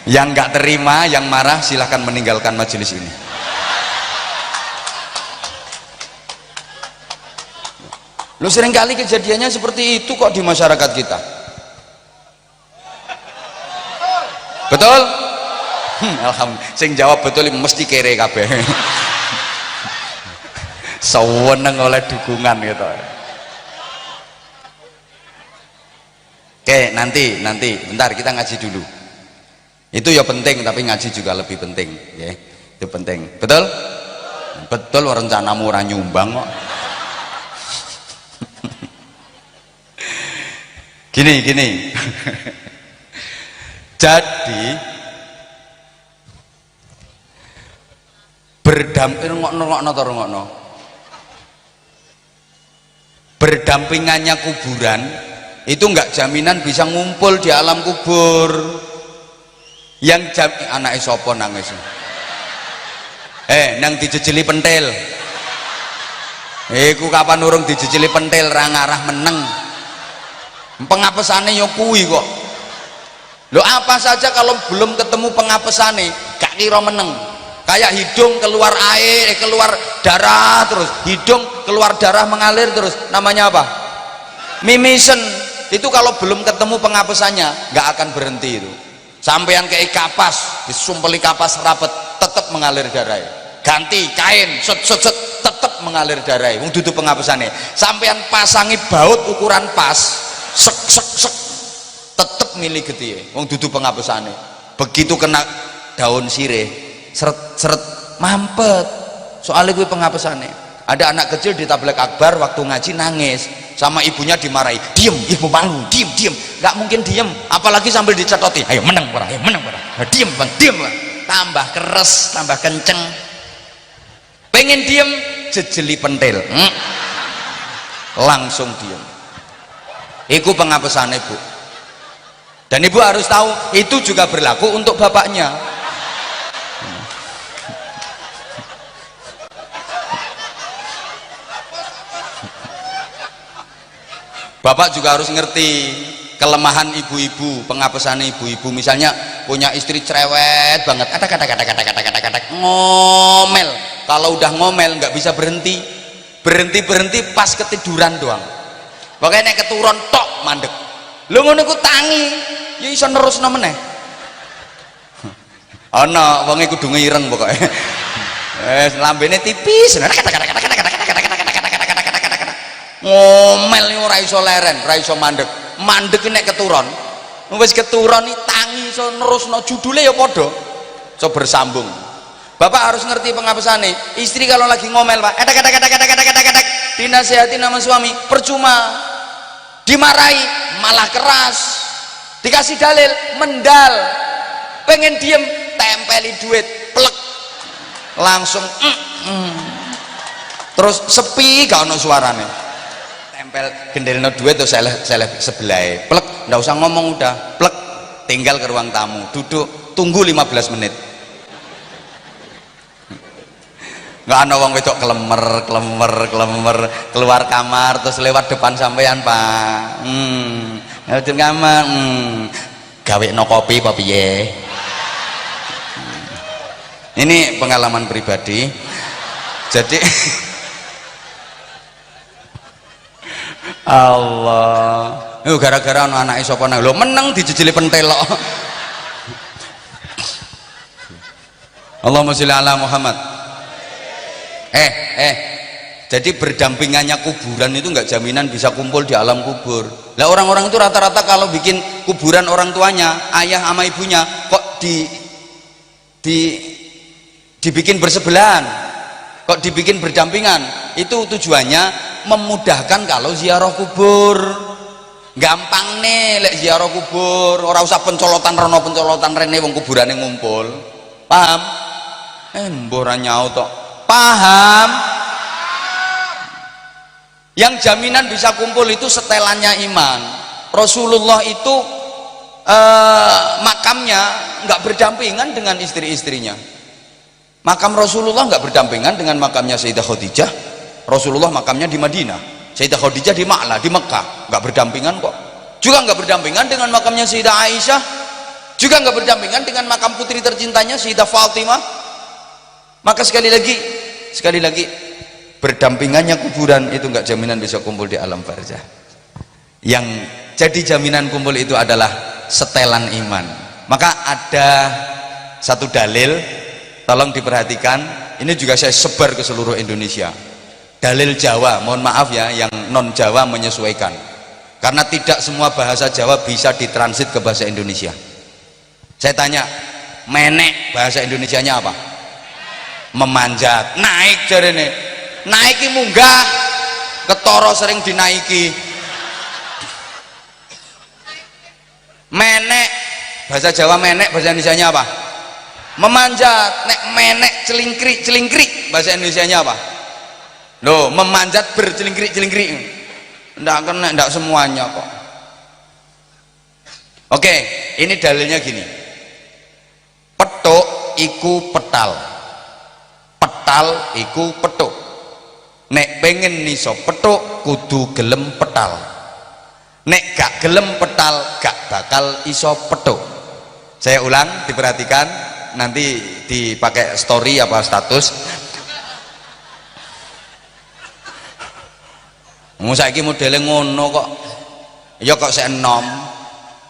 Yang nggak terima, yang marah silahkan meninggalkan majelis ini. Lu seringkali kejadiannya seperti itu kok di masyarakat kita. Betul? Alhamdulillah. Sing jawab betul mesti kere kabeh. Seweneng oleh dukungan gitu. Oke, nanti bentar kita ngaji dulu. Itu ya penting, tapi ngaji juga lebih penting, ya. Itu penting. Betul? Betul, rencanamu ora nyumbang kok. Gini. Jadi berdampingannya kuburan itu enggak jaminan bisa ngumpul di alam kubur. Yang anake sapa nangis? Nang dijejeli pentil. Iku kapan urung dijejeli pentil ra ngarah meneng. Pengapesane yo kuwi kok. Lho apa saja kalau belum ketemu pengapesane gak kira meneng. Kayak hidung keluar air, keluar darah terus, hidung keluar darah mengalir terus, namanya apa? Mimisen. Itu kalau belum ketemu pengapesannya nggak akan berhenti itu. Sampean kayak kapas, disumpeli kapas rapet, tetap mengalir darah. Ganti kain, set tetap mengalir darah. Wong dudu pengapesane. Sampean pasangi baut ukuran pas, sek tetap milih gede. Wong dudu pengapesane. Begitu kena daun sirih, seret mampet. Soalnya gue pengapesane. Ada anak kecil di tabligh akbar waktu ngaji nangis, sama ibunya dimarahi, diem ibu malu, diem nggak mungkin diem, apalagi sambil dicetoti, ayo menang para, diem bang, tambah keras, tambah kenceng, pengen diem jejeli pentil, langsung diem. Iku pengapesane bu, dan ibu harus tahu itu juga berlaku untuk bapaknya. Bapak juga harus ngerti kelemahan ibu-ibu, pengapesan ibu-ibu. Misalnya punya istri cerewet banget, kata ngomel. Kalau udah ngomel nggak bisa berhenti pas ketiduran doang. Pokoknya nek keturun tok mandek. Lu ngono ku tangi, ya iso nerusno meneh. Ana wong kudu ngireng pokoke. Lambene tipis, ngomel ini ora iso leren, ora iso mandek nek keturun, wis keturun iki tangi iso nerusno, judule ya padha iso bersambung. Bapak harus ngerti pengapesane. Istri kalau lagi ngomel Pak, dinasihati nama suami percuma, dimarahi malah keras, dikasih dalil mendal, pengen diem tempeli duit plek langsung terus sepi gak ono suarane. Tempel gendelno duit tuh seleh sebelah plek, nggak usah ngomong udah plek, tinggal ke ruang tamu duduk tunggu 15 menit. Nggak ada wong wedok kelemer keluar kamar terus lewat depan sampean Pak, lewat kamar, gawe no kopi apa piye. Ini pengalaman pribadi. Jadi Allah. Gara-gara ana anake sapa nang lho meneng dijejeli pentelok. Allahumma sholli ala Muhammad. Jadi berdampingannya kuburan itu enggak jaminan bisa kumpul di alam kubur. Lah orang-orang itu rata-rata kalau bikin kuburan orang tuanya, ayah sama ibunya kok dibikin bersebelahan, kok dibikin berdampingan. Itu tujuannya memudahkan kalau ziarah kubur. Gampang nih lek ziarah kubur, ora usah pencolotan rono pencolotan rene wong kuburane ngumpul. Paham? Mbok ora nyaut tok. Paham? Yang jaminan bisa kumpul itu setelannya iman. Rasulullah itu makamnya nggak berdampingan dengan istri-istrinya. Makam Rasulullah nggak berdampingan dengan makamnya Sayyidah Khadijah. Rasulullah makamnya di Madinah, Sayyidah Khadijah di Ma'la, di Mekah. Nggak berdampingan kok. Juga nggak berdampingan dengan makamnya Sayyidah Aisyah. Juga nggak berdampingan dengan makam putri tercintanya Sayyidah Fatimah. Maka sekali lagi berdampingannya kuburan itu nggak jaminan bisa kumpul di alam barzah. Yang jadi jaminan kumpul itu adalah setelan iman. Maka ada satu dalil, tolong diperhatikan, ini juga saya sebar ke seluruh Indonesia. Dalil Jawa, mohon maaf ya, yang non Jawa menyesuaikan, karena tidak semua bahasa Jawa bisa ditransit ke bahasa Indonesia. Saya tanya, menek bahasa Indonesianya apa? Memanjat, naik jarene. Naiki munggah, ketoro sering dinaiki. Menek bahasa Jawa, menek bahasa Indonesianya apa? Memanjat. Nek menek celingkrik bahasa Indonesianya apa? Loh, memanjat bercelingkrik ndak kena, ndak semuanya kok. Oke, ini dalilnya gini. Petuk iku petal, petal iku petuk. Nek pengen niso petuk kudu gelem petal. Nek gak gelem petal gak bakal iso petuk. Saya ulang, diperhatikan, nanti dipakai story apa status. Saiki modele ngono kok. Ya kok saya enom.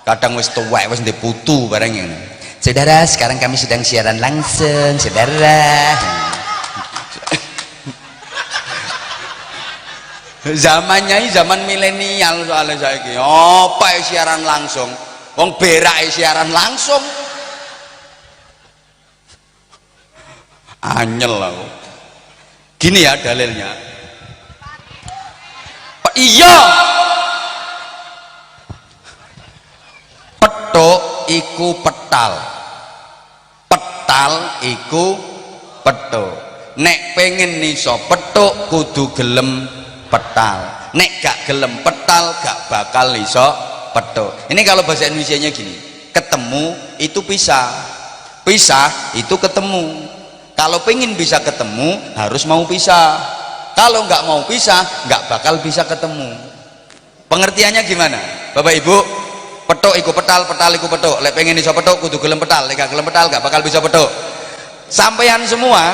Kadang wis tuwek, wis ndek putu bareng ngene. Saudara, sekarang kami sedang siaran langsung, saudara. Zamannya ini zaman milenial soalnya saiki. Apa siaran langsung? Wong berak siaran langsung. Anyel aku. Gini ya dalilnya. Iya. Petuk iku petal. Petal iku petuk. Nek pengen niso petuk kudu gelem petal. Nek gak gelem petal gak bakal iso petuk. Ini kalau bahasa Indonesianya gini, ketemu itu pisah, pisah itu ketemu. Kalau pengen bisa ketemu harus mau pisah. Kalau nggak mau pisah nggak bakal bisa ketemu. Pengertiannya gimana Bapak Ibu? Petuk iku petal, petal iku petuk. Lek pengen iso petuk kudu gelem petal. Lek gak gelem petal gak bakal bisa petuk. Sampeyan semua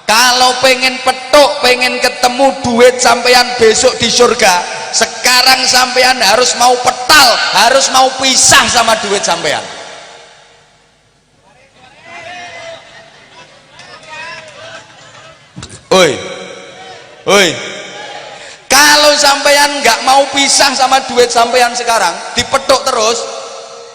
kalau pengen petuk, pengen ketemu duit sampeyan besok di surga, sekarang sampeyan harus mau petal, harus mau pisah sama duit sampeyan. Oi, kalau sampeyan nggak mau pisah sama duit sampeyan sekarang, dipetuk terus,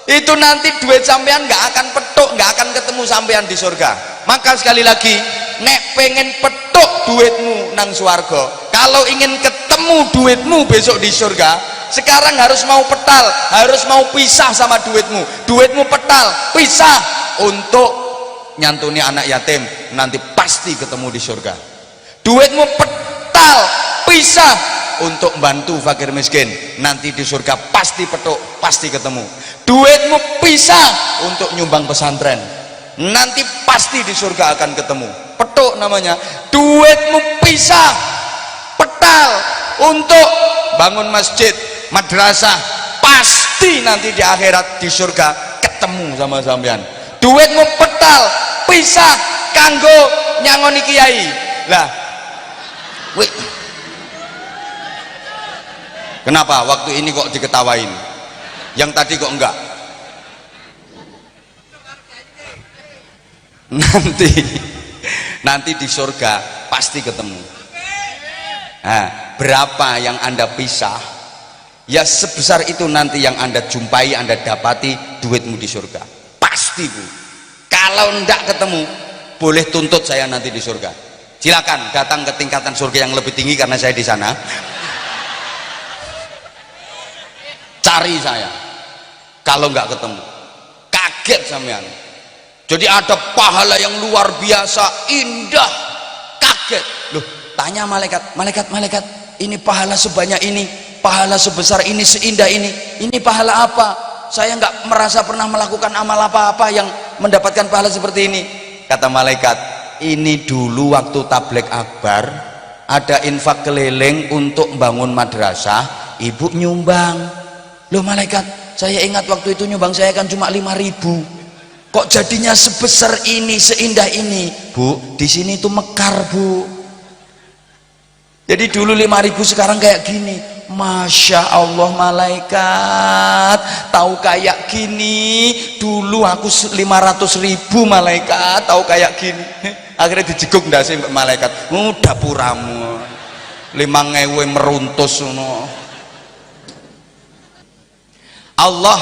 itu nanti duit sampeyan nggak akan petuk, nggak akan ketemu sampeyan di surga. Maka sekali lagi, nek pengen petuk duitmu nang swarga, kalau ingin ketemu duitmu besok di surga, sekarang harus mau petal, harus mau pisah sama duitmu. Duitmu petal, pisah untuk nyantuni anak yatim, nanti pasti ketemu di surga. Duitmu petal, pisah untuk bantu fakir miskin, nanti di surga pasti petuk, pasti ketemu. Duitmu pisah untuk nyumbang pesantren, nanti pasti di surga akan ketemu. Petuk namanya. Duitmu pisah, petal untuk bangun masjid, madrasah, pasti nanti di akhirat di surga ketemu sama sampean. Duitmu petal, pisah kanggo nyangoni kiai. Lah Kenapa waktu ini kok diketawain, yang tadi kok enggak? Nanti di surga pasti ketemu. Nah, berapa yang Anda pisah, ya sebesar itu nanti yang Anda jumpai, Anda dapati duitmu di surga pasti, Bu. Kalau enggak ketemu, boleh tuntut saya nanti di surga. Silakan datang ke tingkatan surga yang lebih tinggi karena saya di sana. Cari saya. Kalau enggak ketemu, kaget sampean. Jadi ada pahala yang luar biasa, indah, kaget. Loh, tanya malaikat, malaikat, ini pahala sebanyak ini, pahala sebesar ini, seindah ini pahala apa? Saya nggak merasa pernah melakukan amal apa-apa yang mendapatkan pahala seperti ini. Kata malaikat, ini dulu waktu tabligh akbar ada infak keliling untuk bangun madrasah, ibu nyumbang. Loh malaikat, saya ingat waktu itu nyumbang saya kan cuma 5.000. Kok jadinya sebesar ini, seindah ini? Bu, di sini tuh mekar, Bu. Jadi dulu 5.000, sekarang kayak gini. Masya Allah malaikat, tahu kayak gini. Dulu aku 500.000 malaikat, tahu kayak gini. Akhirnya dijeguk ndase malaikat. Dapuramu 5.000 meruntus ngono. Allah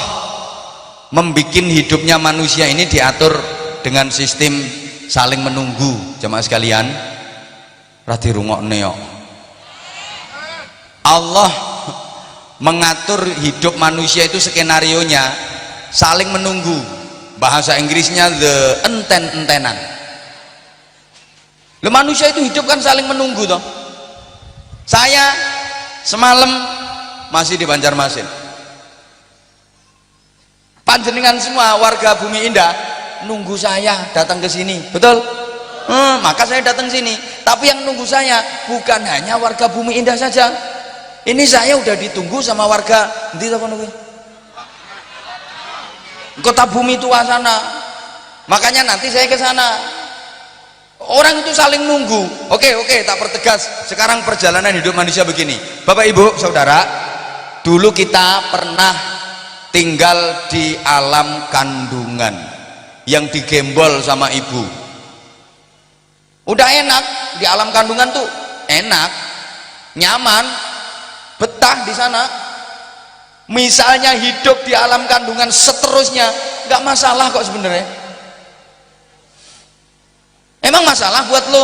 membikin hidupnya manusia ini diatur dengan sistem saling menunggu. Jemaah sekalian, radi rungokne yo. Allah mengatur hidup manusia itu skenario nya saling menunggu. Bahasa Inggrisnya the enten-entenan. Lo manusia itu hidup kan saling menunggu toh. Saya semalam masih di Banjarmasin. Panjenengan semua warga Bumi Indah nunggu saya datang ke sini, betul? Maka saya datang sini. Tapi yang nunggu saya bukan hanya warga Bumi Indah saja. Ini saya udah ditunggu sama warga di Kota Bumi Tua sana. Makanya nanti saya ke sana. Orang itu saling nunggu. Oke, tak pertegas. Sekarang perjalanan hidup manusia begini. Bapak Ibu, Saudara, dulu kita pernah tinggal di alam kandungan yang digembol sama ibu. Udah enak di alam kandungan tuh, enak, nyaman, betah di sana. Misalnya hidup di alam kandungan seterusnya, nggak masalah kok sebenarnya. Emang masalah buat lo?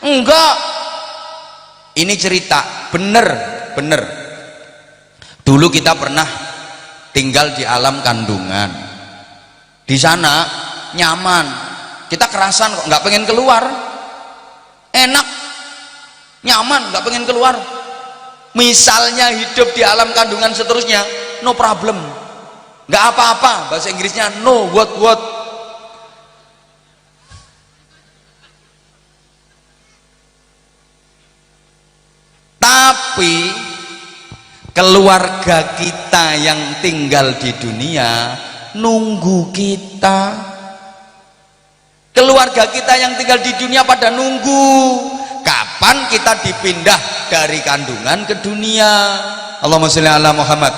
Enggak. Ini cerita bener. Dulu kita pernah tinggal di alam kandungan. Di sana nyaman, kita kerasan kok, nggak pengen keluar. Enak, nyaman, nggak pengen keluar. Misalnya hidup di alam kandungan seterusnya, no problem, nggak apa-apa. Bahasa Inggrisnya no what. Tapi keluarga kita yang tinggal di dunia nunggu kita. Keluarga kita yang tinggal di dunia pada nunggu kapan kita dipindah dari kandungan ke dunia. Allahumma sholli ala Muhammad.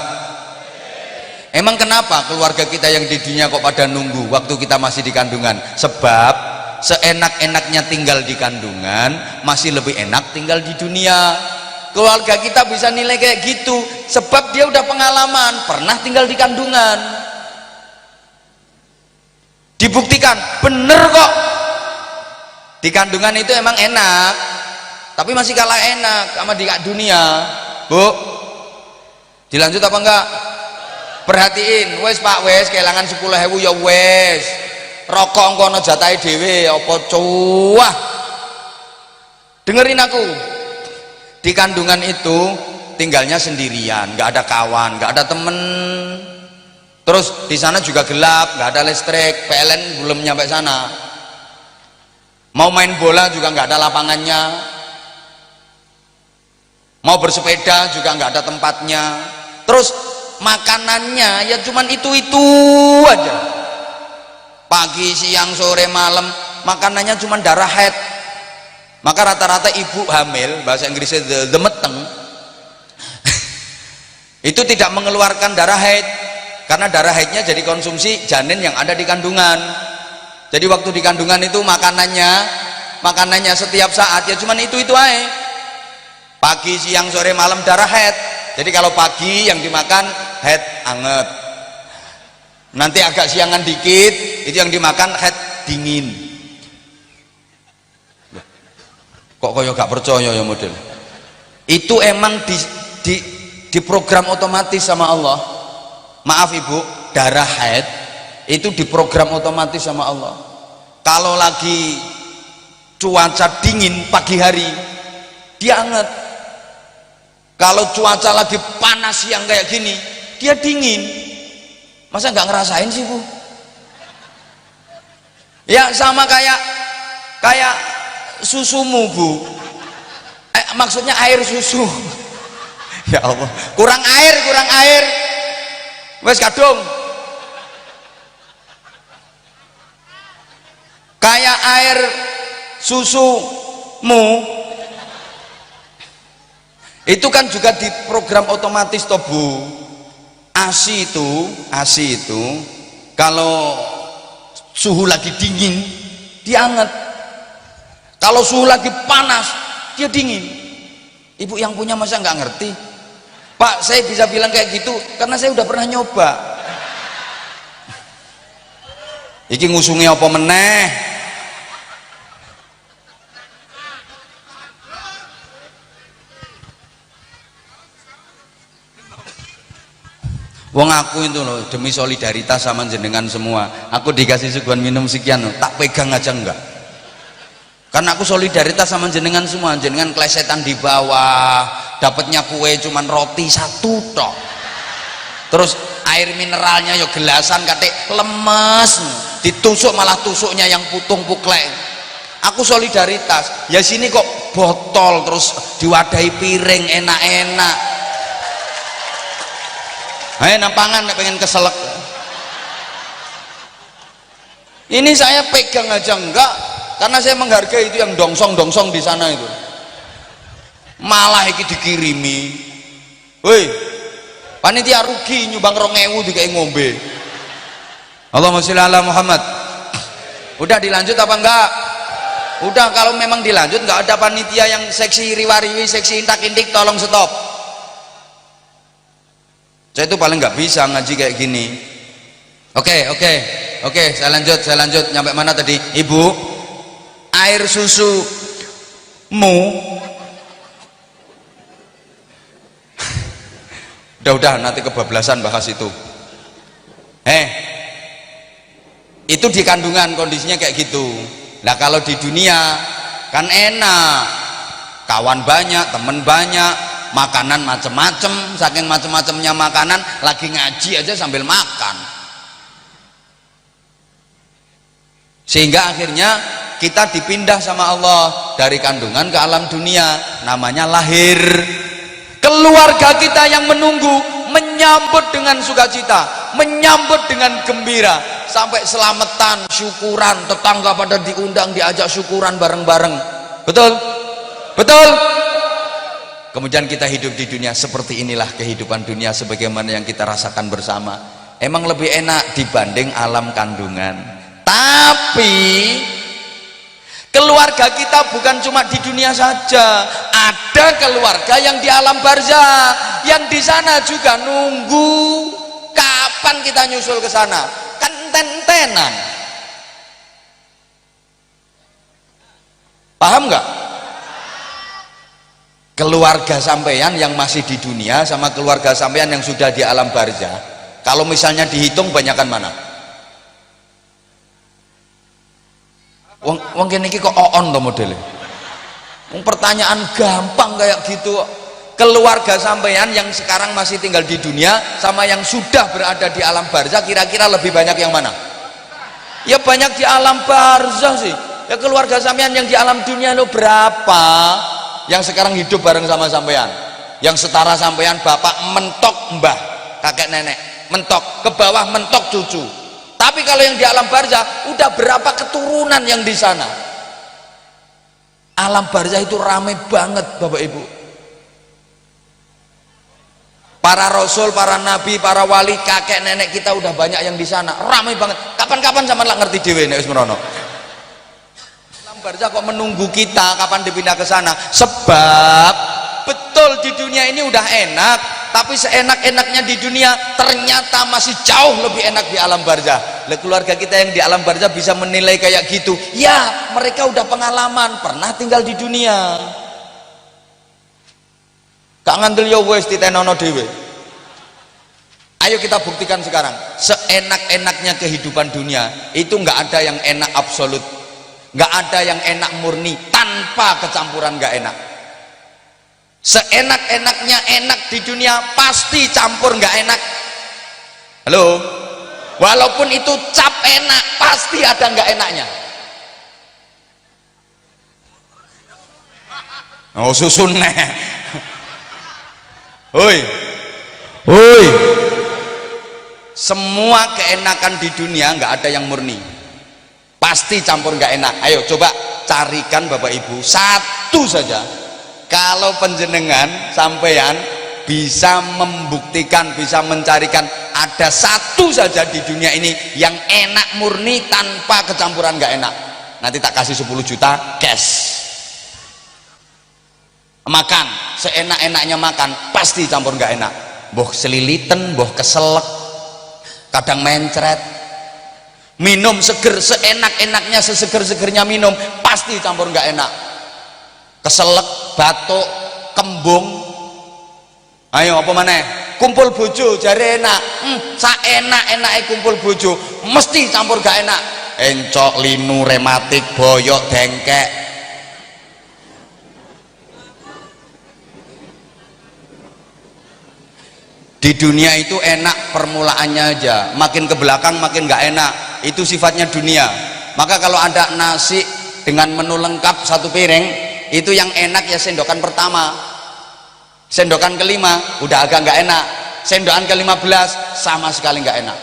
Emang kenapa keluarga kita yang di dunia kok pada nunggu waktu kita masih di kandungan? Sebab seenak-enaknya tinggal di kandungan masih lebih enak tinggal di dunia. Keluarga kita bisa nilai kayak gitu sebab dia udah pengalaman, pernah tinggal di kandungan. Dibuktikan, bener kok. Di kandungan itu emang enak, tapi masih kalah enak sama di dunia. Bu, dilanjut apa enggak? Perhatiin, wes Pak, wes kehilangan 10.000 ya wes. Rokok kono jatahe dhewe apa cuah. Dengerin aku. Di kandungan itu tinggalnya sendirian, nggak ada kawan, nggak ada temen. Terus di sana juga gelap, nggak ada listrik, PLN belum nyampe sana. Mau main bola juga nggak ada lapangannya. Mau bersepeda juga nggak ada tempatnya. Terus makanannya ya cuman itu aja. Pagi, siang, sore, malam makanannya cuman darah haid. Maka rata-rata ibu hamil, bahasa Inggrisnya the meteng, itu tidak mengeluarkan darah haid, karena darah haidnya jadi konsumsi janin yang ada di kandungan. Jadi waktu di kandungan itu makanannya setiap saat ya cuman itu aja, pagi siang sore malam darah haid. Jadi kalau pagi yang dimakan haid anget, nanti agak siangan dikit itu yang dimakan haid dingin. Kok koyo gak percaya ya model itu? Emang di program otomatis sama Allah. Maaf ibu, darah haid itu diprogram otomatis sama Allah. Kalau lagi cuaca dingin pagi hari dia anget, kalau cuaca lagi panas siang kayak gini dia dingin. Masa nggak ngerasain sih bu? Ya sama kayak susumu bu, maksudnya air susu. Ya Allah, kurang air wes kadung kayak air susumu itu kan juga di program otomatis toh bu. ASI itu kalau suhu lagi dingin dia hangat, kalau suhu lagi panas dia dingin. Ibu yang punya masa nggak ngerti? Pak, saya bisa bilang kayak gitu karena saya udah pernah nyoba. Iki ngusungi apa meneh? Wong aku itu loh, demi solidaritas sama jenengan semua, aku dikasih suguhan minum sekian loh, tak pegang aja enggak, karena aku solidaritas sama jenengan semua. Jenengan klesetan di bawah, dapatnya kue cuman roti satu tok, terus air mineralnya yo gelasan katik lemes, ditusuk malah tusuknya yang putung puklek. Aku solidaritas, ya sini kok botol terus diwadahi piring enak-enak. Hei nampangan pengen keselak. Ini saya pegang aja enggak, karena saya menghargai itu yang dongsong di sana itu. Malah iki dikirimi. Woi, panitia rugi nyumbang 2.000 dikai ngombe. Allahumma sholli ala Muhammad. Udah dilanjut apa enggak? Udah, kalau memang dilanjut enggak ada panitia yang seksi riwariwi, seksi intak-intik, tolong stop. Saya itu paling nggak bisa ngaji kayak gini. Oke, saya lanjut. Nyampe mana tadi? Ibu, air susumu udah nanti kebablasan bahas itu. Itu di kandungan kondisinya kayak gitu. Nah kalau di dunia kan enak, kawan banyak, temen banyak, makanan macem-macem, saking macem-macemnya makanan lagi ngaji aja sambil makan, sehingga akhirnya kita dipindah sama Allah dari kandungan ke alam dunia, namanya lahir. Keluarga kita yang menunggu, menyambut dengan sukacita, menyambut dengan gembira, sampai selamatan, syukuran, tetangga pada diundang, diajak syukuran bareng-bareng. Betul? Kemudian kita hidup di dunia. Seperti inilah kehidupan dunia sebagaimana yang kita rasakan bersama. Emang lebih enak dibanding alam kandungan. Tapi keluarga kita bukan cuma di dunia saja, ada keluarga yang di alam barzah, yang di sana juga nunggu kapan kita nyusul ke sana. Kan ten-tenan. Paham nggak? Keluarga sampeyan yang masih di dunia sama keluarga sampeyan yang sudah di alam barzah, kalau misalnya dihitung banyakan mana? Wong kene iki kok on to modele. Pertanyaan gampang kayak gitu. Keluarga sampeyan yang sekarang masih tinggal di dunia sama yang sudah berada di alam barzah, kira-kira lebih banyak yang mana? Ya banyak di alam barzah sih. Ya keluarga sampeyan yang di alam dunia lo berapa? Yang sekarang hidup bareng sama sampean, yang setara sampean, bapak mentok mbah, kakek nenek mentok, ke bawah mentok cucu. Tapi kalau yang di alam barzah udah berapa keturunan yang di sana. Alam barzah itu ramai banget Bapak Ibu. Para rasul, para nabi, para wali, kakek nenek kita udah banyak yang di sana, ramai banget. Kapan-kapan sama lah ngerti dhewe nek wis merono. Alam barzah kok menunggu kita kapan dipindah ke sana? Sebab betul di dunia ini udah enak, tapi seenak-enaknya di dunia ternyata masih jauh lebih enak di alam barzah. Lah keluarga kita yang di alam barzah bisa menilai kayak gitu. Ya, mereka udah pengalaman, pernah tinggal di dunia. Gak ngandel ya wis ditenono dhewe. Ayo kita buktikan sekarang. Seenak-enaknya kehidupan dunia itu nggak ada yang enak absolut, nggak ada yang enak murni tanpa kecampuran nggak enak. Seenak-enaknya enak di dunia pasti campur nggak enak. Halo, walaupun itu cap enak pasti ada nggak enaknya. Oh susun nih. Hoi, hoi. Semua keenakan di dunia nggak ada yang murni, pasti campur nggak enak. Ayo coba carikan Bapak Ibu satu saja. Kalau penjenengan sampean bisa membuktikan, bisa mencarikan ada satu saja di dunia ini yang enak murni tanpa kecampuran nggak enak, nanti tak kasih 10 juta cash. Makan seenak-enaknya makan pasti campur nggak enak, boh selilitan, boh keselak, kadang mencret. Minum seger seenak-enaknya, seseger-segernya minum pasti campur nggak enak, keselak, batuk, kembung. Ayo apa maneh? Kumpul bojo jare enak, saenak-enake kumpul bojo mesti campur nggak enak. Encok, linu, rematik, boyok, dengkek. Di dunia itu enak permulaannya aja, makin ke belakang makin nggak enak. Itu sifatnya dunia. Maka kalau ada nasi dengan menu lengkap satu piring, itu yang enak ya sendokan pertama, sendokan kelima udah agak nggak enak, sendokan ke-15 sama sekali nggak enak.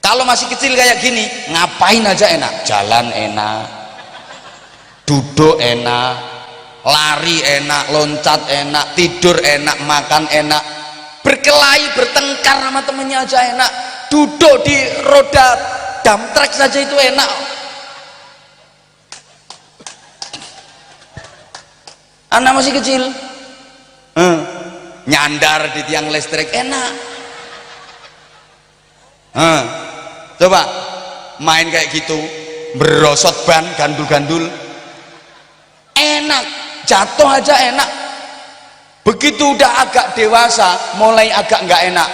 Kalau masih kecil kayak gini, ngapain aja enak, jalan enak, duduk enak, lari enak, loncat enak, tidur enak, makan enak, berkelahi bertengkar sama temennya aja enak, duduk di roda dump truck saja itu enak. Anak masih kecil nyandar di tiang listrik enak. Coba main kayak gitu, berosot ban, gandul-gandul enak, jatuh aja enak. Begitu udah agak dewasa mulai agak nggak enak.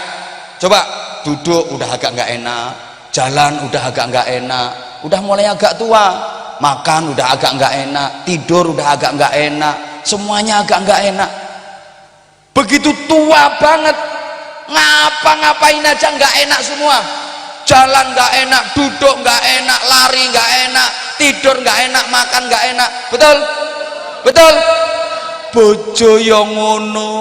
Coba duduk udah agak nggak enak, jalan udah agak nggak enak, udah mulai agak tua, makan udah agak nggak enak, tidur udah agak nggak enak, semuanya agak nggak enak. Begitu tua banget ngapa-ngapain aja nggak enak semua, jalan nggak enak, duduk nggak enak, lari nggak enak, tidur nggak enak, makan nggak enak. Betul? Betul? Bojo yang ngono.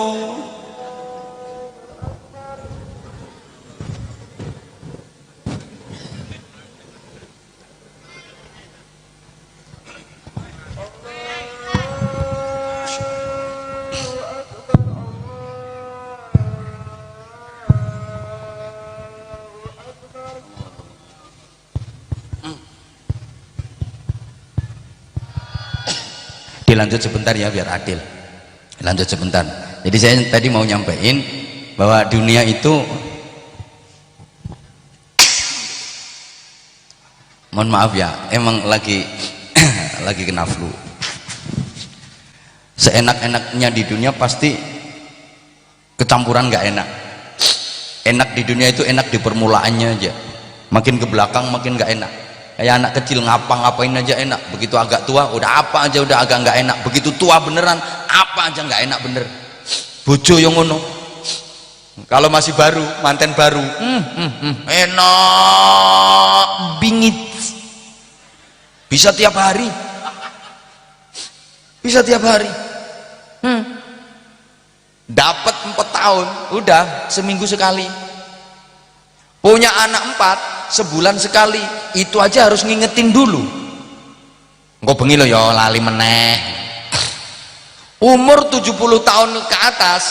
Dilanjut sebentar ya biar adil. Lanjut sebentar. Jadi saya tadi mau nyampein bahwa dunia itu, mohon maaf ya, emang lagi lagi kena flu. Seenak-enaknya di dunia pasti kecampuran nggak enak. Enak di dunia itu enak di permulaannya aja, makin ke belakang makin nggak enak. Kayak anak kecil ngapa-ngapain aja enak, begitu agak tua udah apa aja udah agak nggak enak, begitu tua beneran apa aja nggak enak bener. Bojo yang ngono. Kalau masih baru, manten baru, enak bingit, bisa tiap hari, bisa tiap hari. Dapat 4 tahun udah seminggu sekali. Punya anak 4 sebulan sekali, itu aja harus ngingetin dulu. Engko bengi lo ya lali meneh. Umur 70 tahun ke atas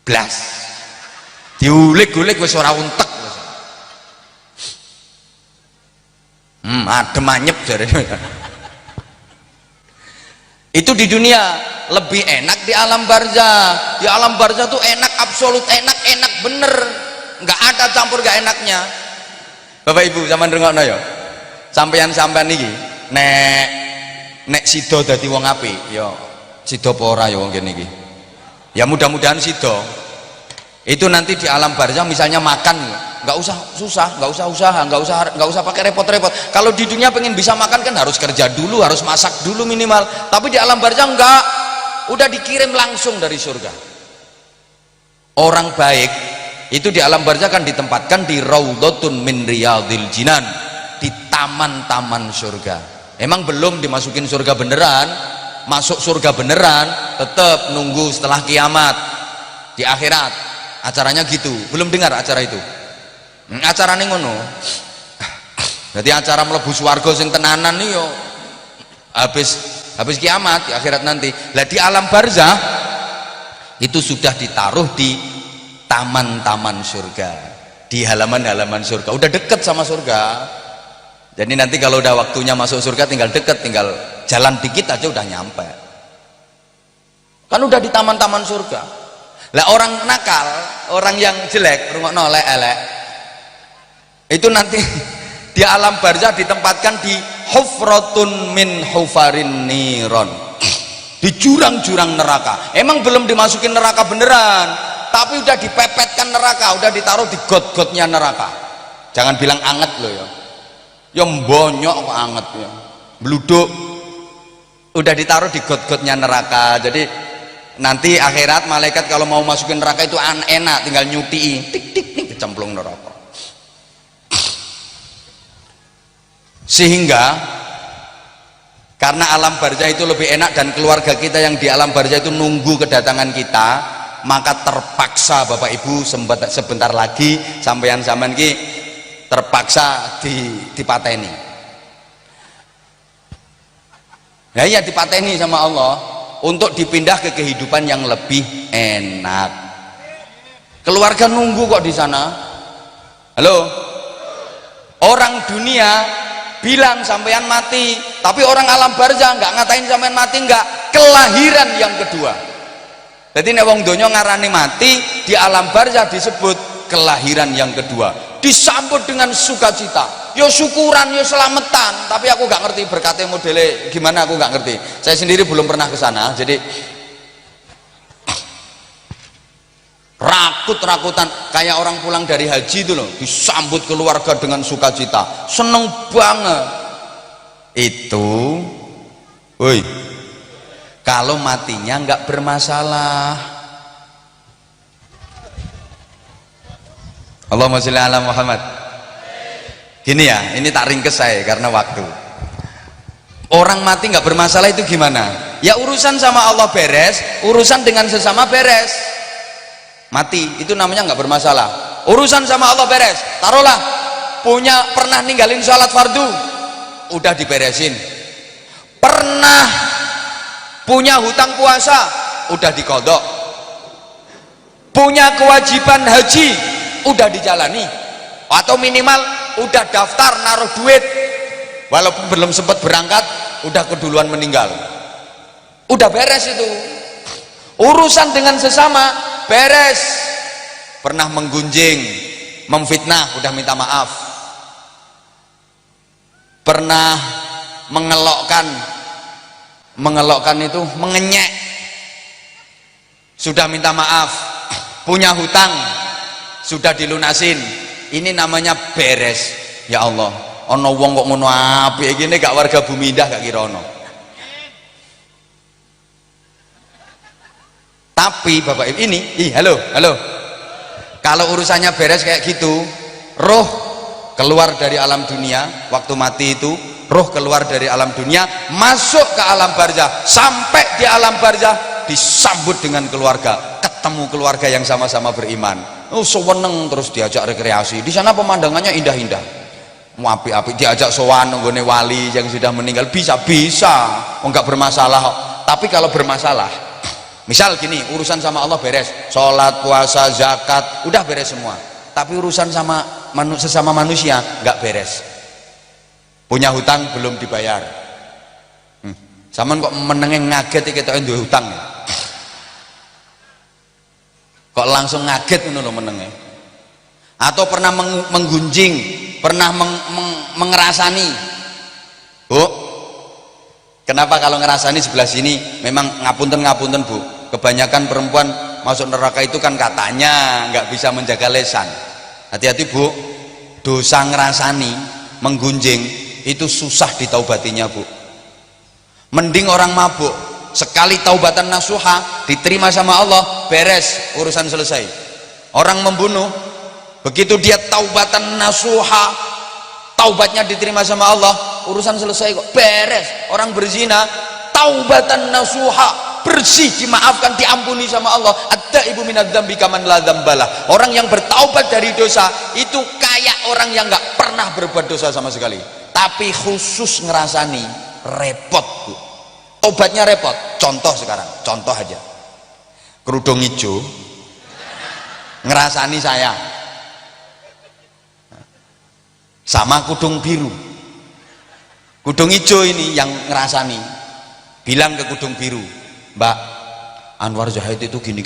blas diulik-ulik wis ora untek wis. Adem anyep jarene. Itu di dunia, lebih enak di alam barzah. Di alam barzah tuh enak, absolut enak, enak bener, nggak ada campur gak enaknya. Bapak Ibu sampean rungokno ya, sampean iki nek sida dadi wong apik ya sida apa ora ya wong kene iki ya, mudah-mudahan sida. Itu nanti di alam barzah misalnya makan nggak usah susah, nggak usah usaha, nggak usah pakai repot-repot. Kalau di dunia pengen bisa makan kan harus kerja dulu, harus masak dulu minimal. Tapi di alam barzah enggak, udah dikirim langsung dari surga. Orang baik itu di alam barzah kan ditempatkan di raudhatun min riyadil jinan, di taman-taman surga. Emang belum dimasukin surga beneran, masuk surga beneran tetap nunggu setelah kiamat di akhirat. Acaranya gitu, belum dengar acara itu. Acarane ngono. Jadi acara mlebu swarga sing tenanan nih yo habis kiamat di akhirat nanti. Lah di alam barzah itu sudah ditaruh di taman-taman surga, di halaman-halaman surga. Udah deket sama surga. Jadi nanti kalau udah waktunya masuk surga tinggal deket, tinggal jalan dikit aja udah nyampe. Kan udah di taman-taman surga. Lah orang nakal, orang yang jelek, rungokno elek itu nanti di alam barzah ditempatkan di hufratun min hufarin niron, di jurang-jurang neraka. Emang belum dimasukin neraka beneran, tapi udah dipepetkan neraka, udah ditaruh di got-gotnya neraka. Jangan bilang anget loh ya, yang bonyok kok anget ya, bluduk. Udah ditaruh di got-gotnya neraka. Jadi nanti akhirat malaikat kalau mau masukin neraka itu enak, tinggal nyutii, tik tik nih kecemplung neraka. Sehingga karena alam barzah itu lebih enak dan keluarga kita yang di alam barzah itu nunggu kedatangan kita, maka terpaksa Bapak Ibu sebentar lagi sampean ki terpaksa dipateni. Nah ya dipateni sama Allah untuk dipindah ke kehidupan yang lebih enak. Keluarga nunggu kok di sana. Halo, orang dunia bilang sampean mati, tapi orang alam barzah nggak ngatain sampean mati, nggak, kelahiran yang kedua. Jadi nek wong donya ngarani mati, di alam barzah disebut kelahiran yang kedua, disambut dengan sukacita. Yo syukuran, yo selamatan, tapi aku nggak ngerti berkatnya modelnya gimana, aku nggak ngerti. Saya sendiri belum pernah ke sana, jadi rakut-rakutan kayak orang pulang dari haji itu loh, disambut keluarga dengan sukacita, seneng banget. Itu woi kalau matinya nggak bermasalah. Allahumma sholli ala Muhammad. Gini ya, ini tak ringkes saya karena waktu. Orang mati nggak bermasalah itu gimana? Ya urusan sama Allah beres, urusan dengan sesama beres. Mati itu namanya nggak bermasalah, urusan sama Allah beres. Taruhlah pernah ninggalin sholat fardu, udah diberesin. Pernah punya hutang puasa, udah dikodok. Punya kewajiban haji, udah dijalani. Atau minimal udah daftar naruh duit, walaupun belum sempat berangkat, udah keduluan meninggal. Udah beres itu. Urusan dengan sesama beres. Pernah menggunjing, memfitnah, udah minta maaf. Pernah mengelokkan itu mengenyek, sudah minta maaf. Punya hutang, sudah dilunasin, ini namanya beres. Ya Allah, ono wong kok ngono apik iki, gak warga bumi indah gak kira ono. Tapi Bapak Ibu ini, halo, kalau urusannya beres kayak gitu, roh keluar dari alam dunia, waktu mati itu, roh keluar dari alam dunia, masuk ke alam barzah, sampai di alam barzah disambut dengan keluarga, ketemu keluarga yang sama-sama beriman. Seweneng terus diajak rekreasi. Di sana pemandangannya indah-indah, api-api, diajak sowan nggone wali yang sudah meninggal, bisa, enggak bermasalah. Tapi kalau bermasalah, Misal gini, urusan sama Allah beres, sholat, puasa, zakat, udah beres semua. Tapi urusan sama sesama manusia nggak beres. Punya hutang belum dibayar. Saman kok menengeng ngaget iki ketok duwe hutang. Kok langsung ngaget ngono lho menenge. Atau pernah menggunjing, pernah mengerasani. Bu, kenapa kalau ngerasani sebelah sini memang ngapunten Bu. Kebanyakan perempuan masuk neraka itu kan katanya nggak bisa menjaga lesan. Hati-hati Bu, dosa ngerasani, menggunjing itu susah ditaubatinya Bu. Mending orang mabuk sekali taubatan nasuha diterima sama Allah, beres, urusan selesai. Orang membunuh, begitu dia taubatan nasuha, taubatnya diterima sama Allah, urusan selesai kok, beres. Orang berzina, taubatan nasuha, bersih, dimaafkan, diampuni sama Allah. At-taibu minadz-dzambi kaman la dzambalah. Orang yang bertaubat dari dosa itu kayak orang yang nggak pernah berbuat dosa sama sekali. Tapi khusus ngerasani repot Bu. Tobatnya repot. Contoh sekarang, contoh aja. Kerudung hijau ngerasani saya sama kudung biru. Kudung hijau ini yang ngerasani, bilang ke kudung biru, Mbak, Anwar Zahid itu gini.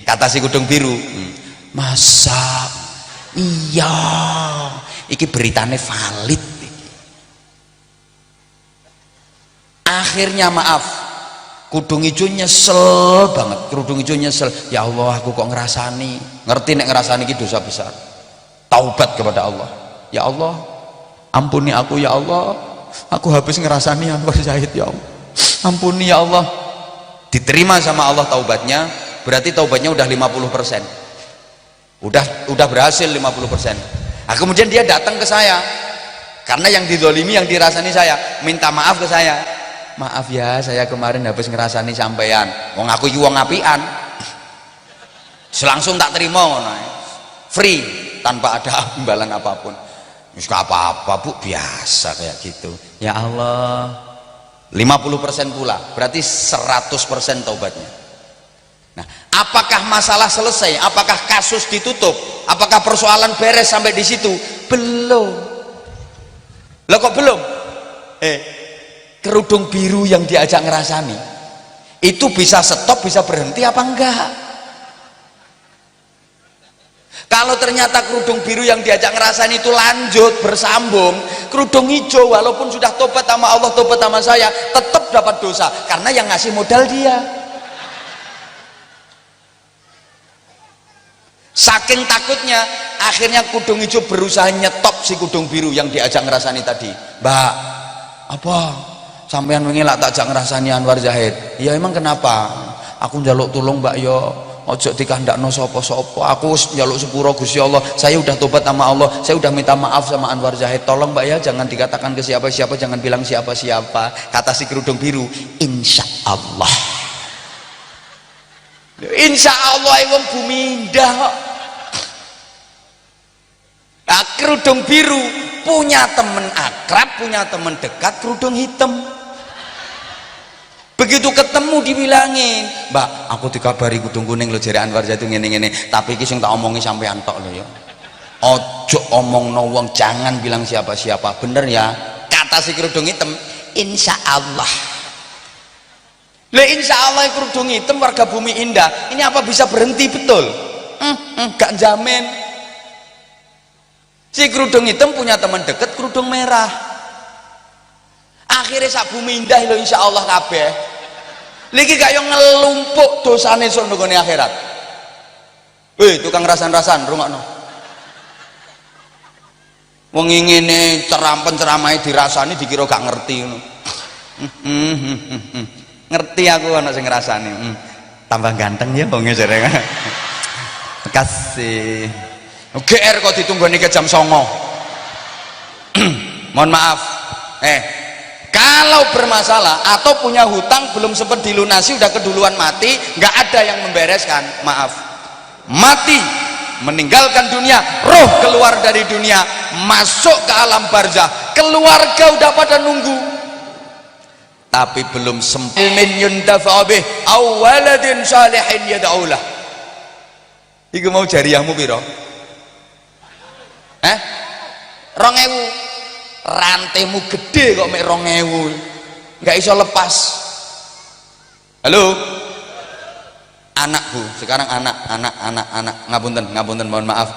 Kata si kudung biru, masa iya iki beritane valid. Akhirnya maaf, kudung hijau nyesel banget. Kudung hijau nyesel, ya Allah aku kok ngerasani, ngerti nek ngerasani iki dosa besar. Taubat kepada Allah, ya Allah ampuni aku ya Allah, aku habis ngerasani Anwar Zahid ya Allah, ampuni ya Allah. Diterima sama Allah taubatnya, berarti taubatnya udah 50%, udah berhasil 50%. Nah, kemudian dia datang ke saya karena yang dizolimi, yang dirasani saya, minta maaf ke saya. Maaf ya, saya kemarin habis ngerasani sampean. Wong aku iki wong apian. Selangsung tak terima ngono. Free, tanpa ada imbalan apapun. Wis gak apa-apa Bu, biasa kayak gitu. Ya Allah, 50% pula, berarti 100% taubatnya. Nah, apakah masalah selesai? Apakah kasus ditutup? Apakah persoalan beres sampai di situ? Belum. Loh kok belum? Kerudung biru yang diajak ngerasani itu bisa stop, bisa berhenti apa enggak? Kalau ternyata kerudung biru yang diajak ngerasani itu lanjut bersambung, kerudung hijau walaupun sudah tobat sama Allah, tobat sama saya, tetap dapat dosa karena yang ngasih modal dia. Saking takutnya, akhirnya kerudung hijau berusaha nyetop si kerudung biru yang diajak ngerasani tadi. Mbak, apa? Sampean wingi lak tak jak ngrasani Anwar Zahid. Ya emang kenapa? Aku njaluk tulung Mbak yo, ojo dikandakno sapa-sapa. Aku njaluk sepuro Gusti Allah. Saya udah tobat sama Allah. Saya udah minta maaf sama Anwar Zahid. Tolong Mbak ya, jangan dikatakan ke siapa-siapa, jangan bilang siapa-siapa. Kata si kerudung biru, insya Allah. Insya Allah wong bumi indah kok. Nah, kerudung biru punya temen akrab, punya temen dekat kerudung hitam. Begitu ketemu dibilangin, Mbak, aku dikabari kudung kuning lo jere Anwar Zahid ngene-ngene, tapi iki sing tak omongi sampean tok lho ya. Ojo omongno wong, jangan bilang siapa-siapa. Bener ya? Kata si kerudung hitam, insya Allah. Le insya Allah kerudung hitam warga bumi indah. Ini apa bisa berhenti betul? Gak jamin. Si kerudung hitam punya teman deket kerudung merah. Akhirnya sak bumi indah lo insya Allah kabeh. Lagi gak yang ngelumpuk dosane sok nggone akhirat. Weh, tukang rasan-rasan rungokno. Wong ngene ceramah-ceramahe dirasani dikira gak ngerti ngono. Ngerti aku ana sing ngrasani. Tambah ganteng ya wong jare. Makasih. GR kok ditunggoni ke jam 09.00. Mohon maaf. Kalau bermasalah atau punya hutang belum sempat dilunasi, udah keduluan mati, nggak ada yang membereskan, maaf, mati, meninggalkan dunia, roh keluar dari dunia, masuk ke alam barzah, keluarga udah pada nunggu. tapi belum sempurna. Min yuntafa bih aw waladin salihin yad'ulah. Iku mau jariyahmu piro? 2000. Rantemu gede kok mek 2000. Enggak iso lepas. Halo. Anak Bu, sekarang anak ngapunten mohon maaf.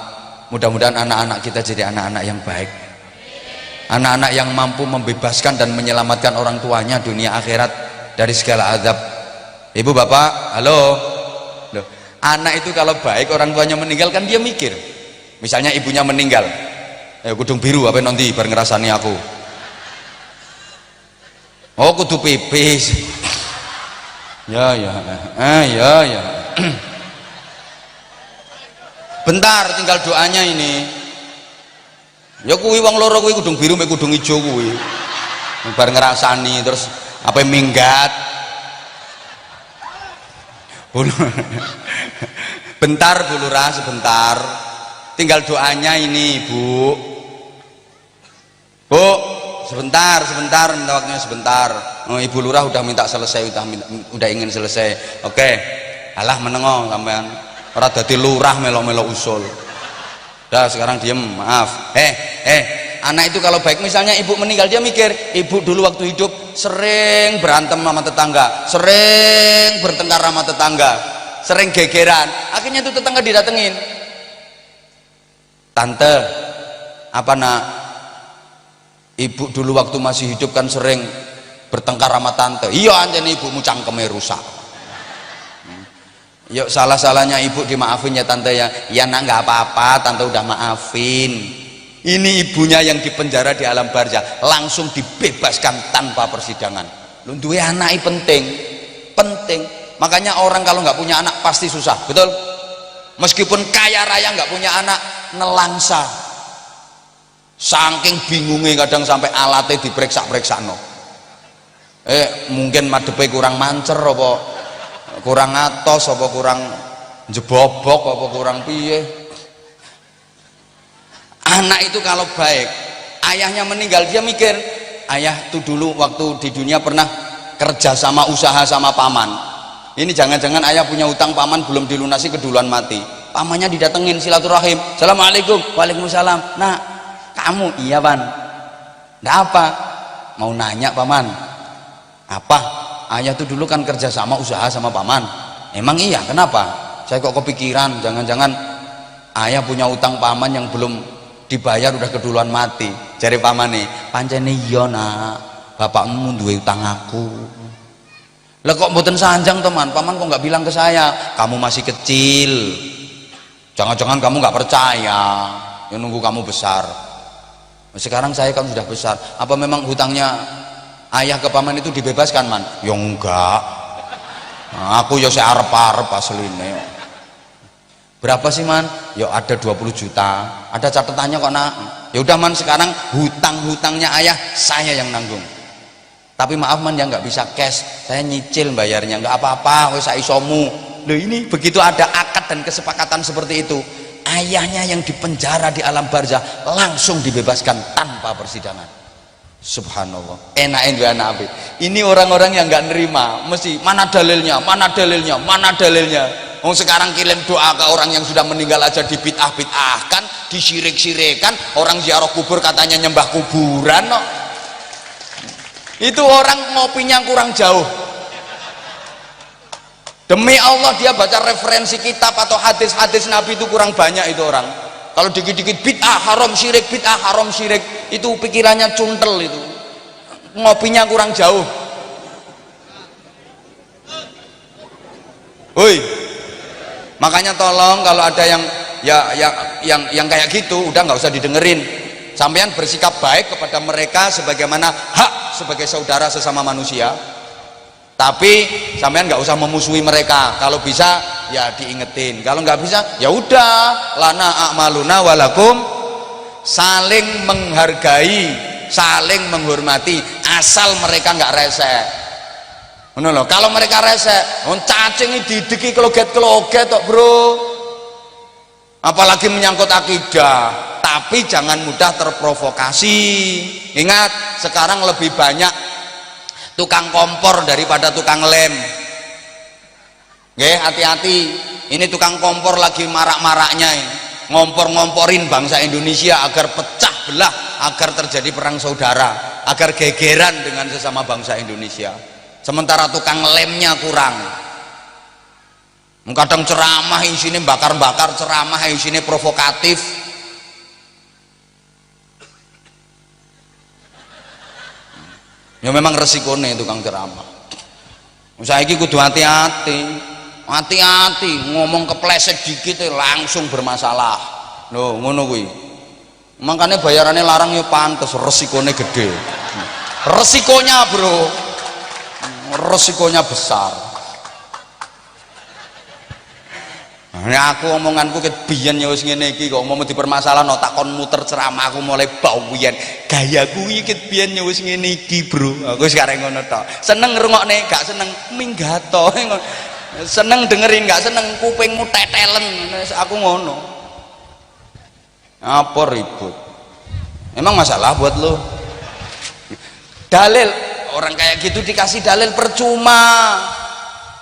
Mudah-mudahan anak-anak kita jadi anak-anak yang baik, anak-anak yang mampu membebaskan dan menyelamatkan orang tuanya dunia akhirat dari segala azab. Ibu bapak, halo. Loh, anak itu kalau baik orang tuanya meninggal kan dia mikir, misalnya ibunya meninggal, kudung biru apa nanti bar ngerasani aku, oh kudu pipis. Ya bentar tinggal doanya ini ya kuwi wong loro kuwi kudung biru mek kudung ijo kuwi bar ngerasani terus apa minggat bentar Bu Lurah sebentar tinggal doanya ini Bu sebentar minta waktunya sebentar. Ibu Lurah udah minta selesai, udah ingin selesai. Oke, alah menengok sampean ora dadi lurah melok-melok usul. Dah sekarang diem, maaf. Anak itu kalau baik, misalnya ibu meninggal dia mikir, ibu dulu waktu hidup sering berantem sama tetangga, sering bertengkar sama tetangga, sering gegeran. Akhirnya itu tetangga didatengin. Tante, apa nak? Ibu dulu waktu masih hidup kan sering bertengkar sama tante. Iya anjene ibumu cangkeme rusak. Yuk salah-salahnya ibu dimaafin ya tante ya. Ya nak nggak apa-apa, tante udah maafin. Ini ibunya yang dipenjara di alam barzah langsung dibebaskan tanpa persidangan. Lu duwe anak penting. Makanya orang kalau nggak punya anak pasti susah, betul? Meskipun kaya raya nggak punya anak nelangsa. Saking bingungnya kadang sampai alatnya diperiksa-periksa no. Mungkin madepe kurang mancer apa kurang atos apa kurang jebobok apa kurang piye. Anak itu kalau baik, ayahnya meninggal dia mikir, ayah tuh dulu waktu di dunia pernah kerja sama usaha sama paman. Ini jangan-jangan ayah punya utang paman belum dilunasi keduluan mati. Pamannya didatengin silaturahim. Assalamualaikum. Waalaikumsalam. Nah, kamu iya Pan. Nggak apa? Mau nanya paman. Apa? Ayah tuh dulu kan kerja sama usaha sama paman. Emang iya? Kenapa? Saya kok kepikiran jangan-jangan ayah punya utang paman yang belum dibayar udah keduluan mati. Jari paman nih, pancene iya nak, bapakmu duwe utang aku. Lah kok mboten sanjang teman? Paman kok nggak bilang ke saya? Kamu masih kecil. Jangan-jangan kamu nggak percaya. Ya nunggu kamu besar. Sekarang saya kan sudah besar. Apa memang hutangnya ayah ke paman itu dibebaskan man? Ya enggak. Nah, aku ya saya arep-arep asline. Berapa sih man? Ya ada 20 juta. Ada catatannya kok nak? Ya udah man, sekarang hutang-hutangnya ayah saya yang nanggung. Tapi maaf man ya nggak bisa cash. Saya nyicil bayarnya. Nggak apa-apa, wes isomu. Loh ini begitu ada akad dan kesepakatan seperti itu. Ayahnya yang dipenjara di alam barzah langsung dibebaskan tanpa persidangan. Subhanallah, enak api. Ini orang-orang yang nggak nerima, mesti mana dalilnya. Sekarang kirim doa ke orang yang sudah meninggal aja dibid'ah-bid'ahkan, disirik-sirikan. Orang ziarah kubur katanya nyembah kuburan. No. Itu orang ngopinya kurang jauh. Demi Allah dia baca referensi kitab atau hadis-hadis Nabi itu kurang banyak itu orang. Kalau dikit-dikit bid'ah haram syirik, bid'ah haram syirik, itu pikirannya cuntel itu. Ngopinya kurang jauh. Woi. Makanya tolong kalau ada yang kayak gitu udah nggak usah didengerin. Sampean bersikap baik kepada mereka sebagaimana hak sebagai saudara sesama manusia. Tapi sampean nggak usah memusuhi mereka. Kalau bisa ya diingetin. Kalau nggak bisa ya udah, lana a'maluna walakum, saling menghargai, saling menghormati, asal mereka nggak rese. Ngono lho. Kalau mereka rese, cacing didiki keloget-keloget tok, Bro. Apalagi menyangkut akidah. Tapi jangan mudah terprovokasi. Ingat, sekarang lebih banyak tukang kompor daripada tukang lem. Nggih, hati-hati. Ini tukang kompor lagi marak-maraknya ini. Ngompor-ngomporin bangsa Indonesia agar pecah belah, agar terjadi perang saudara, agar gegeran dengan sesama bangsa Indonesia. Sementara tukang lemnya kurang. Kadang ceramah isinya bakar-bakar, ceramah isinya provokatif. Ya memang resikonya tukang ceramah. Saiki kudu hati-hati. Hati-hati, ngomong kepleset dikit langsung bermasalah. Loh, ngono kuwi. Makanya bayarannya larang ya pantes, resikonya gede. Resikonya bro, resikonya besar. Nah, aku omonganku ket biyen ya wis ngene iki kok mau dipermasalahno takon muter ceramah aku mulai bawian. Gayaku iki ket biyen ya wis ngene iki, Bro. Aku wis karek ngono tok. Seneng ngrungokne, gak seneng minggato. Seneng dengerin, gak seneng kupingmu tetelen. Aku ngono. Apa ribut? Emang masalah buat lo? Dalil orang kayak gitu dikasih dalil percuma.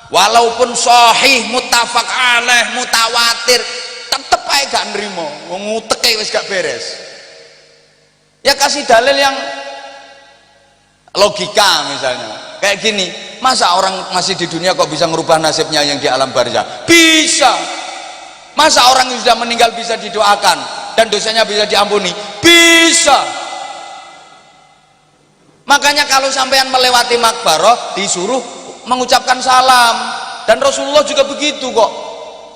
Walaupun sahih, muttafaq alaih, mutawatir, tetep aja gak nerimo. Nguteke wis gak beres. Ya kasih dalil yang logika misalnya. Kayak gini, masa orang masih di dunia kok bisa merubah nasibnya yang di alam barzah? Bisa. Masa orang yang sudah meninggal bisa didoakan dan dosanya bisa diampuni? Bisa. Makanya kalau sampean melewati makbaroh disuruh mengucapkan salam, dan Rasulullah juga begitu kok.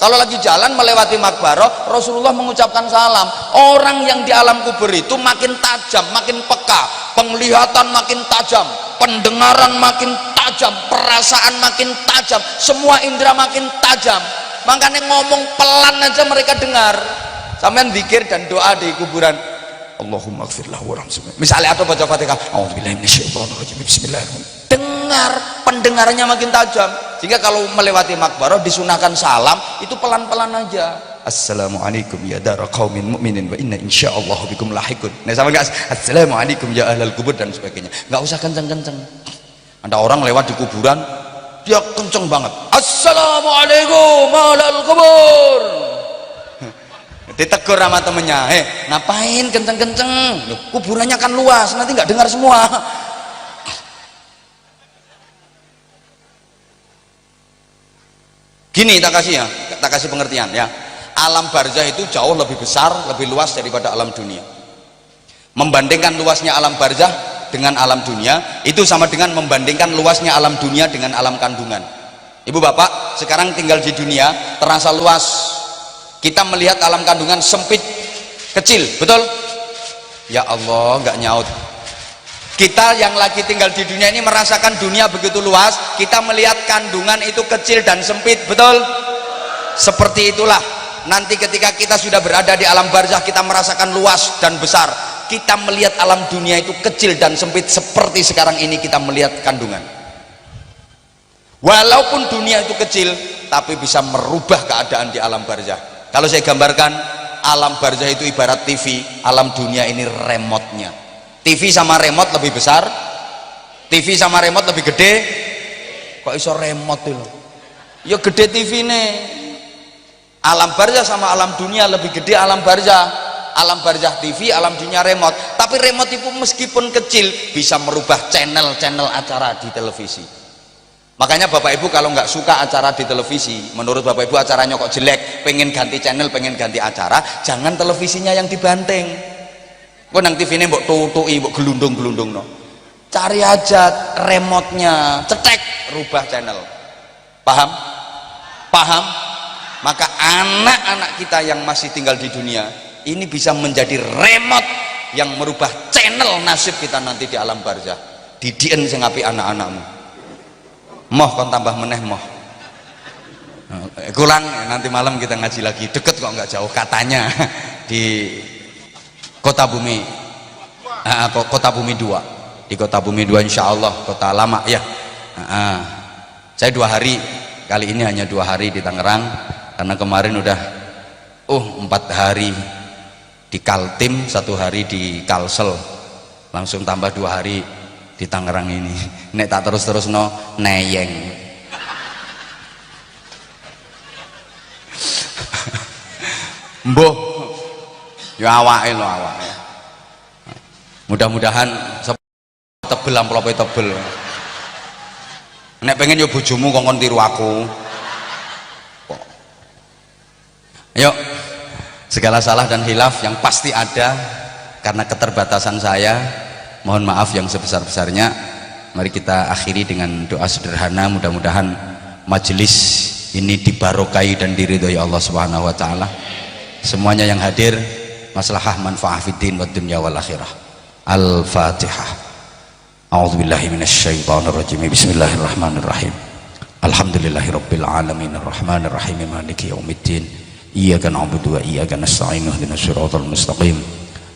Kalau lagi jalan melewati makbaroh, Rasulullah mengucapkan salam. Orang yang di alam kubur itu makin tajam, makin peka, penglihatan makin tajam, pendengaran makin tajam, perasaan makin tajam, semua indera makin tajam. Makanya ngomong pelan aja mereka dengar. Sampean zikir dan doa di kuburan, Allahumma ighfir lahu warhamhu. Misalnya atau baca Fatihah, A'udzubillahi minasyaitonir rajim, bismillahirrahmanirrahim. Dengar, pendengarannya makin tajam. Sehingga kalau melewati makbaroh disunahkan salam itu pelan-pelan aja. Assalamualaikum ya dara qaumin mu'minin wa inna insyaallah bikum lahiqun. Nah, sama enggak assalamualaikum ya ahlal kubur dan sebagainya. Enggak usah kenceng-kenceng. Ada orang lewat di kuburan dia kenceng banget. Assalamualaikum ahlal kubur. Ditegur sama temennya, ngapain kenceng-kenceng? Kuburannya kan luas, nanti nggak dengar semua. Gini tak kasih pengertian ya. Alam barzah itu jauh lebih besar, lebih luas daripada alam dunia. Membandingkan luasnya alam barzah dengan alam dunia itu sama dengan membandingkan luasnya alam dunia dengan alam kandungan. Ibu bapak sekarang tinggal di dunia terasa luas. Kita melihat alam kandungan sempit, kecil, betul? Ya Allah, nggak nyaut. Kita yang lagi tinggal di dunia ini merasakan dunia begitu luas, kita melihat kandungan itu kecil dan sempit, betul? Seperti itulah nanti ketika kita sudah berada di alam barzah, kita merasakan luas dan besar. Kita melihat alam dunia itu kecil dan sempit seperti sekarang ini kita melihat kandungan. Walaupun dunia itu kecil, tapi bisa merubah keadaan di alam barzah. Kalau saya gambarkan, alam barzah itu ibarat TV, alam dunia ini remote-nya. TV sama remote lebih besar, TV sama remote lebih gede. Kok iso remote itu? Ya gede TV nih. Alam barzah sama alam dunia lebih gede alam barzah. Alam barzah TV, alam dunia remote. Tapi remote itu meskipun kecil bisa merubah channel-channel acara di televisi. Makanya Bapak Ibu kalau nggak suka acara di televisi, menurut Bapak Ibu acaranya kok jelek, pengen ganti channel, pengen ganti acara, jangan televisinya yang dibanteng. Kok nang TV ini mbok tutui, mbok gelundung-gelundung no. Cari aja remote-nya, cetek, rubah channel. Paham? Paham? Maka anak-anak kita yang masih tinggal di dunia ini bisa menjadi remote yang merubah channel nasib kita nanti di alam barzah. Didien sing apik anak-anakmu. Moh kon tambah meneh moh. Kulang nanti malam kita ngaji lagi, deket kok nggak jauh katanya di Kota Bumi, Kota Bumi 2 di Kota Bumi 2 insya Allah, kota lama ya. Saya 2 hari kali ini, hanya 2 hari di Tangerang karena kemarin udah 4 hari di Kaltim, 1 hari di Kalsel, langsung tambah 2 hari di di Tangerang ini. Nek tak terus no neyeng. Mbuh ya awake lho awake. Mudah-mudahan tebel amplope tebel. Nek pengen yo bojomu kongkon tiru aku. Ayo, segala salah dan hilaf yang pasti ada karena keterbatasan saya, mohon maaf yang sebesar-besarnya. Mari kita akhiri dengan doa sederhana, mudah-mudahan majelis ini dibarokai dan diridhoi Allah Subhanahu wa taala. Semuanya yang hadir maslahah manfaah fiddin wad dunya wal akhirah. Al-Fatihah. A'udzubillahi minasyaitonirrajim. Bismillahirrahmanirrahim. Alhamdulillahirabbil alamin arrahmanir rahim maliki yaumiddin. Iyyaka na'budu wa iyyaka nasta'in ihdinas siratal mustaqim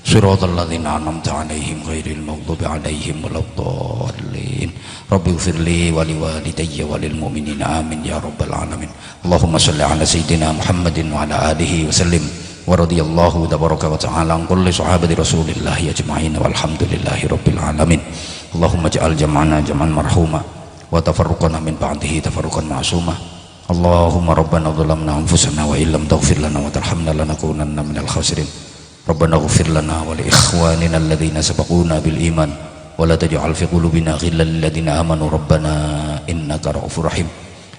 siratal ladzina an'amta 'alaihim ghairil maghdubi 'alaihim waladdallin. Rabbi ighfirli wa liwalidayya wa lil mu'minina amin ya rabbal alamin. Allahumma shalli 'ala sayyidina Muhammadin wa 'ala alihi wa sallim. Wa radiyallahu tabaraka wa ta'ala an kulli sahabati Rasulillah ajma'in walhamdulillahi rabbil alamin. Allahumma ij'al jam'ana jam'an marhuma wa tafarruqana min ba'dihi tafarruqan ma'suma. Allahumma rabbana zalamna anfusana wa illam taghfir lana wa tarhamna lanakunanna minal khasirin. Rabbana ighfir lana wa li ikhwanina alladhina sabaquna bil iman wa la taj'al fi qulubina ghillan lil ladzina amanu rabbana innaka ra'ufur rahim.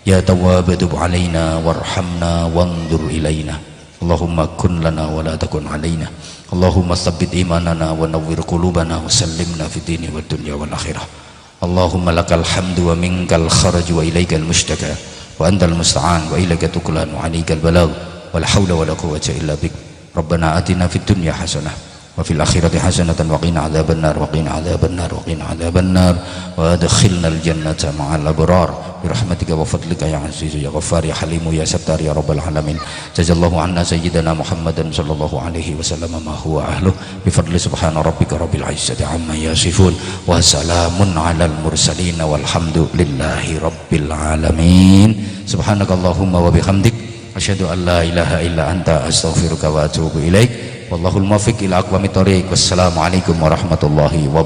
Ya tawwab tub 'alaina warhamna wanzur ilaina. Allahumma kun lana wa la takun 'alaina. Allahumma tsabbit imanana wa nawwir qulubana wa sallimna fid dini wad dunya wal akhirah. Allahumma lakal hamdu wa minkal kharaj wa ilaikal mushtaka wa antal musta'an wa ilaika tuklan wa alaikal balagh wal haula wala quwwata illa bik. Rabbana atina fid dunya hasanah wa fil akhirati hasanatan wa qina adzabannar wa qina adzabannar wa qina adzabannar wa adkhilnal jannata ma'al abrar bi rahmatika wa fadlika ya aziz ya ghaffar ya halim ya sattar ya rabbal alamin. Jazallahu anna sayyidina Muhammadan sallallahu alaihi wasallam ma huwa ahlu bi fadli subhana rabbika rabbil izzati amma yasifun wa salamun alal mursalin walhamdulillahi rabbil alamin. Subhanakallahumma wa bihamdik asyhadu an la ilaha illa anta astaghfiruka wa atubu ilaik. Wallahul muwaffiq ila aqwamit thoriq. Wassalamualaikum warahmatullahi wabarakatuh.